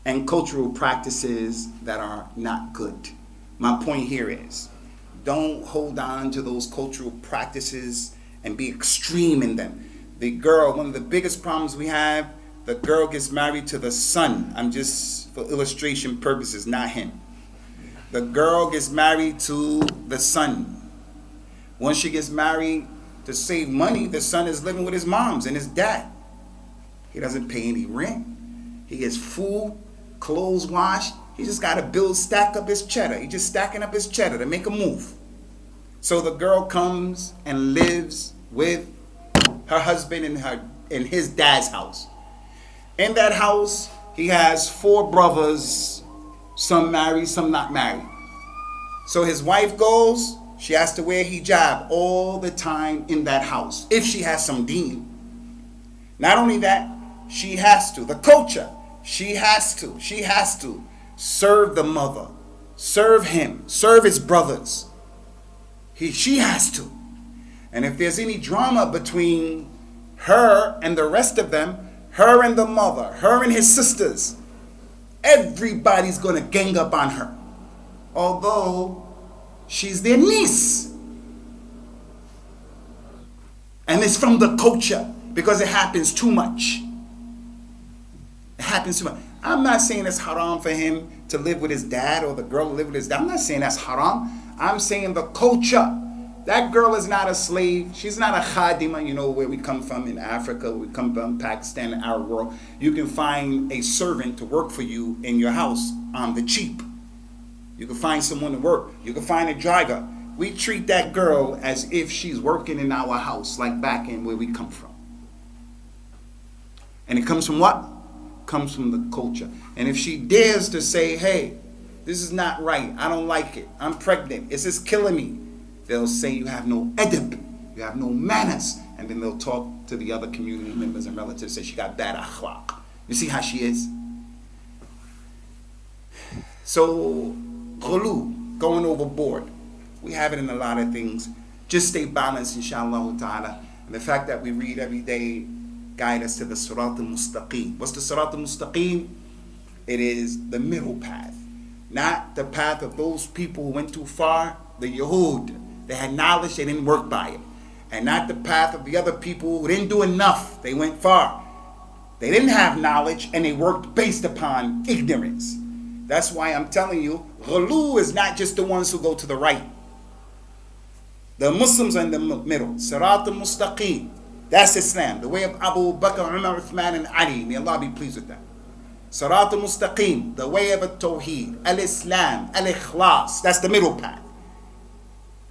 and cultural practices that are not good. My point here is, don't hold on to those cultural practices and be extreme in them. The girl, one of the biggest problems we have, the girl gets married to the son. I'm just, for illustration purposes, not him. The girl gets married to the son. Once she gets married, to save money, the son is living with his moms and his dad. He doesn't pay any rent. He gets food, clothes washed. He just got to stack up his cheddar. He's just stacking up his cheddar to make a move. So the girl comes and lives with her husband in his dad's house. In that house, he has 4 brothers, some married, some not married. So his wife goes, she has to wear hijab all the time in that house, if she has some deen. Not only that, she has to, the culture, she has to serve the mother, serve him, serve his brothers. She has to. And if there's any drama between her and the rest of them, her and the mother, her and his sisters, everybody's going to gang up on her. Although she's their niece. And it's from the culture because it happens too much. It happens too much. I'm not saying it's haram for him to live with his dad or the girl to live with his dad. I'm not saying that's haram. I'm saying the culture. That girl is not a slave. She's not a khadima. You know where we come from in Africa, we come from Pakistan, the Arab world. You can find a servant to work for you in your house on the cheap. You can find someone to work. You can find a driver. We treat that girl as if she's working in our house, like back in where we come from. And it comes from what? Comes from the culture. And if she dares to say, hey, this is not right, I don't like it, I'm pregnant, this is killing me, they'll say you have no adab, you have no manners. And then they'll talk to the other community members and relatives, say she got bad akhlaq. You see how she is? So, ghulu, going overboard. We have it in a lot of things. Just stay balanced, inshallah ta'ala. And the fact that we read every day guide us to the Sirat al-Mustaqim. What's the Sirat al-Mustaqim? It is the middle path. Not the path of those people who went too far, the Yahud. They had knowledge, they didn't work by it. And not the path of the other people who didn't do enough, they went far. They didn't have knowledge and they worked based upon ignorance. That's why I'm telling you, ghulu is not just the ones who go to the right. The Muslims are in the middle. Sirat al-Mustaqim. That's Islam. The way of Abu Bakr, Umar, Uthman, and Ali. May Allah be pleased with that. Sirat al-Mustaqim. The way of Tawheed. Al-Islam. Al-Ikhlas. That's the middle path.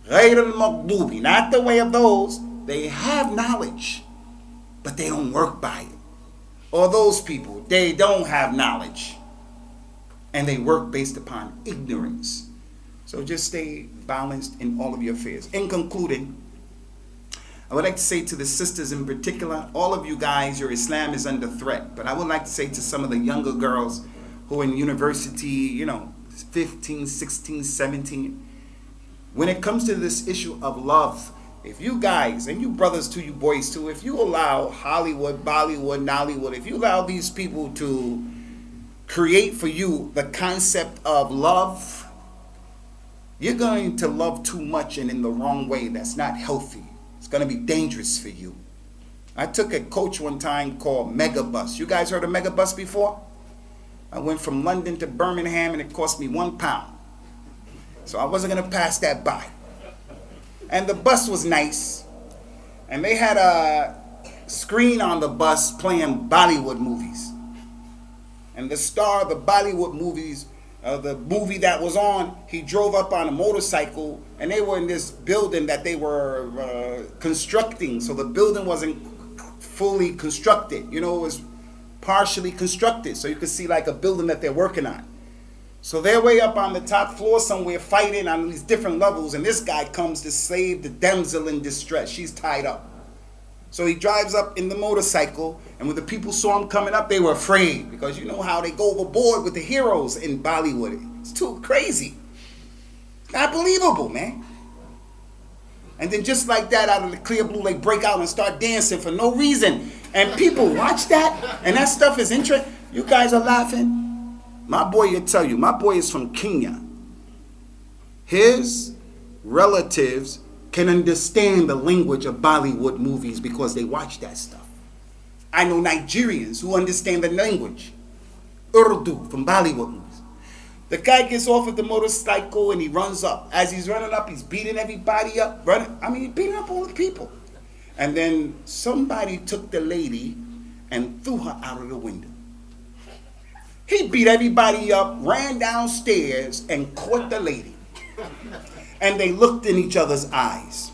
Ghayr al-Maghdubi. Not the way of those. They have knowledge, but they don't work by it. Or those people, they don't have knowledge, and they work based upon ignorance. So just stay balanced in all of your affairs. In concluding, I would like to say to the sisters in particular, all of you guys, your Islam is under threat. But I would like to say to some of the younger girls who are in university, 15, 16, 17, when it comes to this issue of love, if you guys, and you brothers too, you boys too, if you allow Hollywood, Bollywood, Nollywood, if you allow these people to create for you the concept of love, you're going to love too much and in the wrong way. That's not healthy. It's going to be dangerous for you. I took a coach one time called Megabus. You guys heard of Megabus before? I went from London to Birmingham and it cost me £1. So I wasn't going to pass that by. And the bus was nice. And they had a screen on the bus playing Bollywood movies. And the star of the Bollywood movies, the movie that was on, he drove up on a motorcycle, and they were in this building that they were constructing. So the building wasn't fully constructed. It was partially constructed. So you could see like a building that they're working on. So they're way up on the top floor somewhere fighting on these different levels, and this guy comes to save the damsel in distress. She's tied up. So he drives up in the motorcycle, and when the people saw him coming up, they were afraid, because you know how they go overboard with the heroes in Bollywood. It's too crazy. Not believable, man. And then just like that, out of the clear blue, they break out and start dancing for no reason. And people watch that, and that stuff is interesting. You guys are laughing. My boy will tell you, my boy is from Kenya. His relatives can understand the language of Bollywood movies because they watch that stuff. I know Nigerians who understand the language, Urdu, from Bollywood movies. The guy gets off of the motorcycle and he runs up. As he's running up, he's beating everybody up. He's beating up all the people. And then somebody took the lady and threw her out of the window. He beat everybody up, ran downstairs, and caught the lady. And they looked in each other's eyes.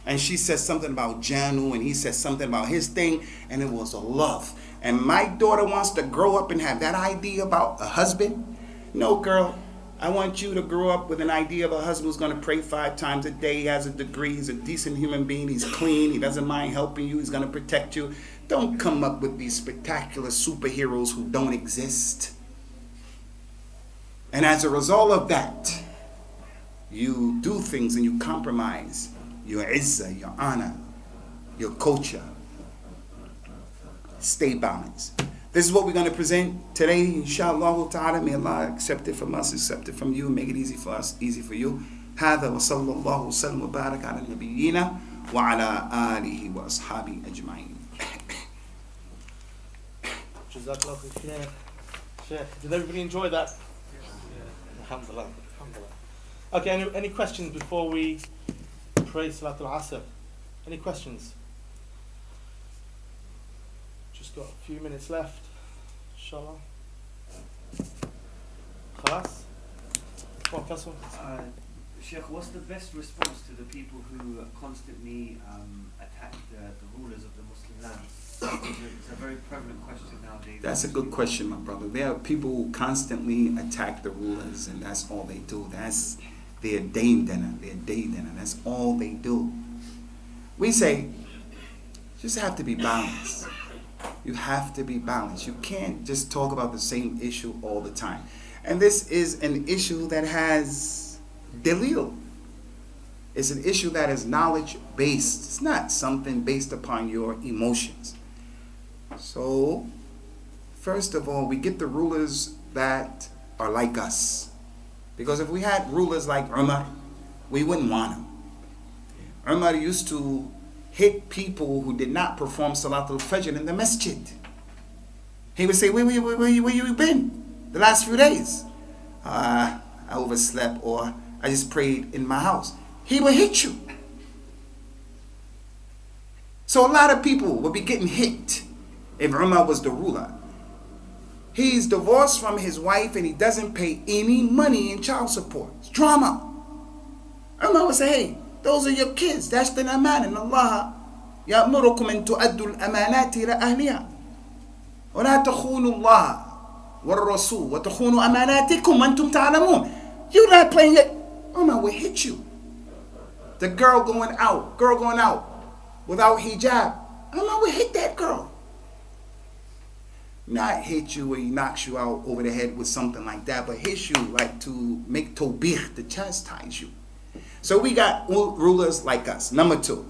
And she said something about Janu, and he said something about his thing, and it was a love. And my daughter wants to grow up and have that idea about a husband. No, girl, I want you to grow up with an idea of a husband who's going to pray 5 times a day. He has a degree. He's a decent human being. He's clean. He doesn't mind helping you. He's going to protect you. Don't come up with these spectacular superheroes who don't exist. And as a result of that, you do things and you compromise your izzah, your honor, your culture. stay balanced. This is what we're going to present today, inshallah ta'ala. May Allah accept it from us, accept it from you, and make it easy for us, easy for you. هذا وصلى الله وسلم وبارك على نبينا وعلى آله وأصحابه أجمعين. Jazakallah khair. Sheikh, did everybody enjoy that? Yeah. Alhamdulillah. Alhamdulillah. Okay, any questions before we pray Salatul Asr? Any questions? Just got a few minutes left. Inshallah. Khalas? Come on, Faisal. Sheikh, what's the best response to the people who constantly attack the rulers of the Muslim lands? It's a very prevalent question nowadays. That's a good question, my brother. There are people who constantly attack the rulers, and that's all they do. That's their day dinner. That's all they do. We say, just have to be balanced. You have to be balanced. You can't just talk about the same issue all the time. And this is an issue that has dalil. It's an issue that is knowledge-based. It's not something based upon your emotions. So, first of all, we get the rulers that are like us. Because if we had rulers like Umar, we wouldn't want them. Umar used to hit people who did not perform Salatul Fajr in the masjid. He would say, where you been the last few days? I overslept, or I just prayed in my house. He would hit you. So a lot of people would be getting hit if Umar was the ruler. He's divorced from his wife and he doesn't pay any money in child support. It's drama. Umar would say, hey, those are your kids. That's the aman. And Allah يأمركم أن تؤدوا الأمانات إلى أهلها ولا تخونوا الله والرسول وتخونوا أماناتكم وأنتم تعلمون. You're not playing it. Umar will hit you. The girl going out without hijab, Umar will hit that girl. Not hit you where he knocks you out over the head with something like that, but hit you like to make tawbih, to chastise you. So we got rulers like us. Number two,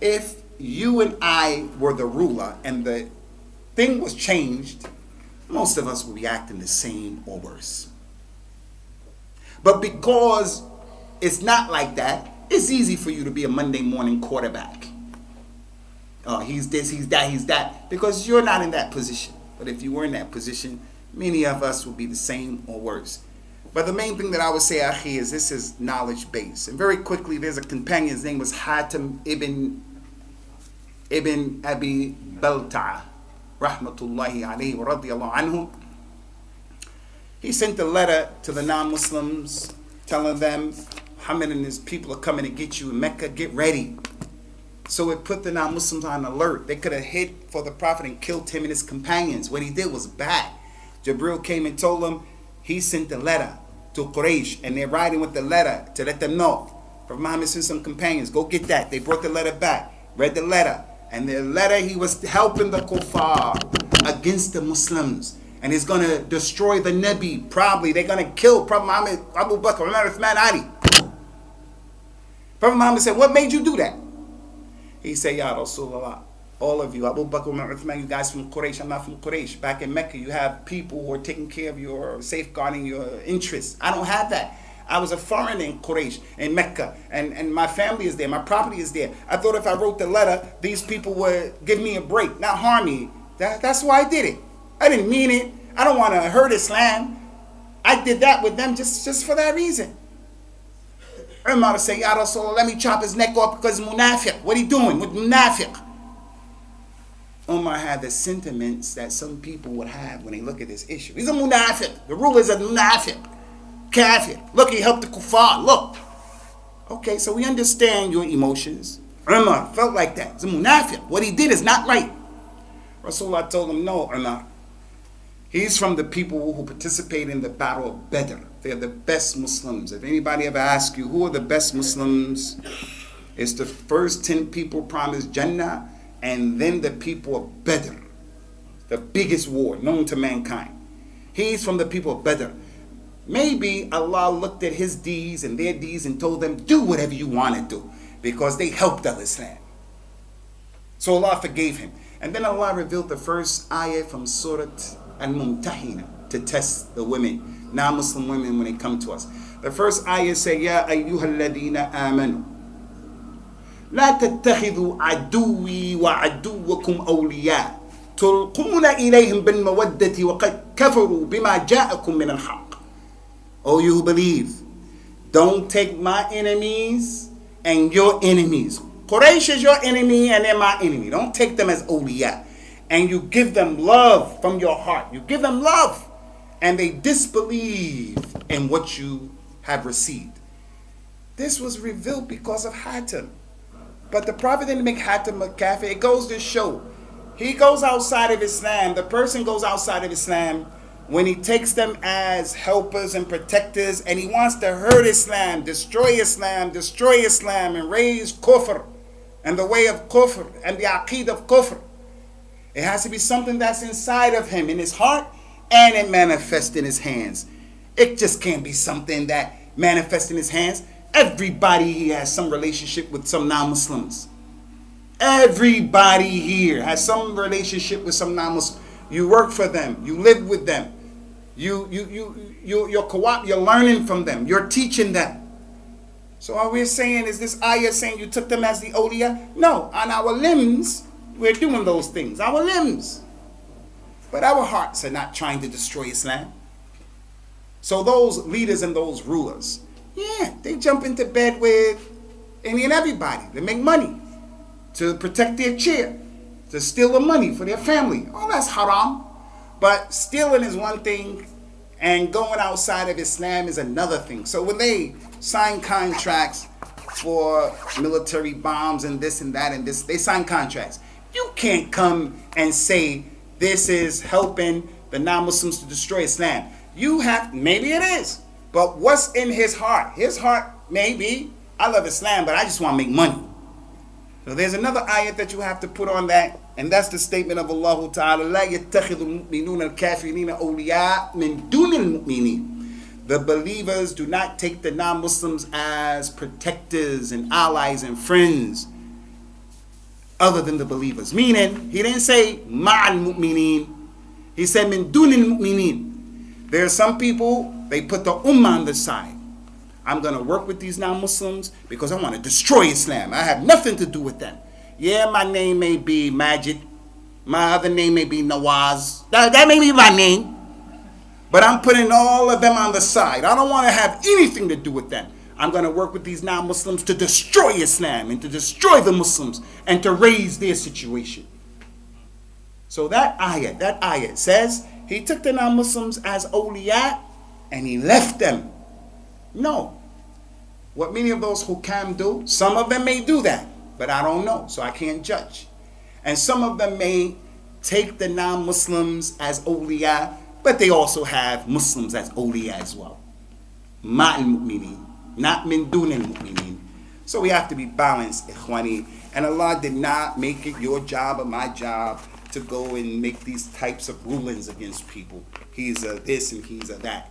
if you and I were the ruler and the thing was changed, most of us would be acting the same or worse. But because it's not like that, it's easy for you to be a Monday morning quarterback. He's this, he's that, because you're not in that position. But if you were in that position, many of us would be the same or worse. But the main thing that I would say, Akhi, is this is knowledge-based. And very quickly, there's a companion, his name was Hatim ibn Abi Balta'a, rahmatullahi alayhi wa radiyallahu anhu. He sent a letter to the non-Muslims telling them, Muhammad and his people are coming to get you in Mecca, get ready. So it put the non-Muslims on alert. They could have hid for the Prophet and killed him and his companions. What he did was bad. Jibril came and told them he sent a letter to Quraysh, and they're riding with the letter to let them know. Prophet Muhammad sent some companions, go get that. They brought the letter back, read the letter. And the letter, he was helping the kuffar against the Muslims. And he's going to destroy the Nabi. Probably they're going to kill Prophet Muhammad, Abu Bakr, Umar, Uthman, Ali. Prophet Muhammad said, what made you do that? He said, Ya Rasulullah, all of you, Abu Bakr, Umar, Uthman, you guys from Quraysh, I'm not from Quraysh. Back in Mecca, you have people who are taking care of your, safeguarding your interests. I don't have that. I was a foreigner in Quraysh, in Mecca, and my family is there, my property is there. I thought if I wrote the letter, these people would give me a break, not harm me. That's why I did it. I didn't mean it. I don't want to hurt Islam. I did that with them just for that reason. Umar would say, Ya Rasulullah, let me chop his neck off because he's munafiq. What are you doing with munafiq? Umar had the sentiments that some people would have when they look at this issue. He's a munafiq. The ruler is a munafiq. Kafir. Look, he helped the kuffar. Look. Okay, so we understand your emotions. Umar felt like that. He's a munafiq. What he did is not right. Rasulullah told him, no, Umar. He's from the people who participate in the battle of Badr. They're the best Muslims. If anybody ever asks you, who are the best Muslims? It's the first 10 people promised Jannah, and then the people of Badr. The biggest war known to mankind. He's from the people of Badr. Maybe Allah looked at his deeds and their deeds and told them, do whatever you want to do, because they helped Al-Islam. So Allah forgave him. And then Allah revealed the first ayah from Surah Al-Mumtahina to test the women, non-Muslim women, when they come to us. The first ayah say, Ya ayyuhalladina amanu, la tattakhidhu aduwi wa aduwakum awliya, tulquna ilayhim bil mawaddati wa qad kafaru bima ja'akum min al-haqq. O you who believe, don't take my enemies and your enemies. Quraysh is your enemy and they're my enemy. Don't take them as awliya. And you give them love from your heart. You give them love. And they disbelieve in what you have received. This was revealed because of Hatim. But the Prophet didn't make Hatim a kafir. It goes to show. He goes outside of Islam. The person goes outside of Islam when he takes them as helpers and protectors, and he wants to hurt Islam, destroy Islam, and raise kufr, and the way of kufr, and the aqeed of kufr. It has to be something that's inside of him, in his heart, and it manifests in his hands. It just can't be something that manifests in his hands. Everybody here has some relationship with some non-Muslims. Everybody here has some relationship with some non-Muslims. You work for them. You live with them. You're learning from them. You're teaching them. So all we're saying is this ayah saying you took them as the awliya? No, on our limbs, we're doing those things. Our limbs. But our hearts are not trying to destroy Islam. So those leaders and those rulers, yeah, they jump into bed with any and everybody. They make money to protect their chair, to steal the money for their family. Oh, that's haram. But stealing is one thing, and going outside of Islam is another thing. So when they sign contracts for military bombs and this and that and this, they sign contracts. You can't come and say this is helping the non-Muslims to destroy Islam. You have, maybe it is, but what's in his heart? His heart may be, I love Islam, but I just want to make money. So there's another ayat that you have to put on that, and that's the statement of Allah Ta'ala, لا يتخذ المؤمنون الكافرين أولياء من دون المؤمنين. The believers do not take the non-Muslims as protectors and allies and friends other than the believers. Meaning, he didn't say ma'al mu'minin. He said min dunil mu'minin. There are some people, they put the ummah on the side. I'm going to work with these non-Muslims because I want to destroy Islam. I have nothing to do with them. Yeah, my name may be Majid. My other name may be Nawaz. That may be my name. But I'm putting all of them on the side. I don't want to have anything to do with them. I'm going to work with these non-Muslims to destroy Islam and to destroy the Muslims and to raise their situation. So that ayat says he took the non-Muslims as awliya and he left them. No. What many of those hukam do, some of them may do that, but I don't know, so I can't judge. And some of them may take the non-Muslims as awliya, but they also have Muslims as awliya as well. Ma'al mu'minin, not min dunil mu'minin. So we have to be balanced, ikhwani. And Allah did not make it your job or my job to go and make these types of rulings against people. He's a this and he's a that.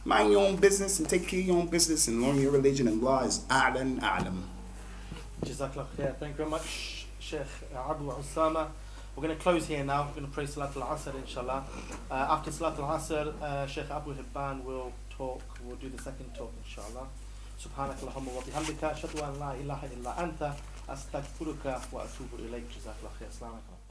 Mind your own business and take care of your own business and learn your religion. And Allah is a'lam, a'lam. Jazakallah khair. Thank you very much, Shaykh Abu Usamah. We're going to close here now. We're going to pray Salat al-Asr, inshallah. After Salat al-Asr, Shaykh Abu Hibban will talk. We'll do the second talk, inshallah. سبحانك اللهم وبحمدك أشهد أن لا إله إلا أنت أستغفرك وأتوب إليك. جزاك الله خير. السلام عليكم.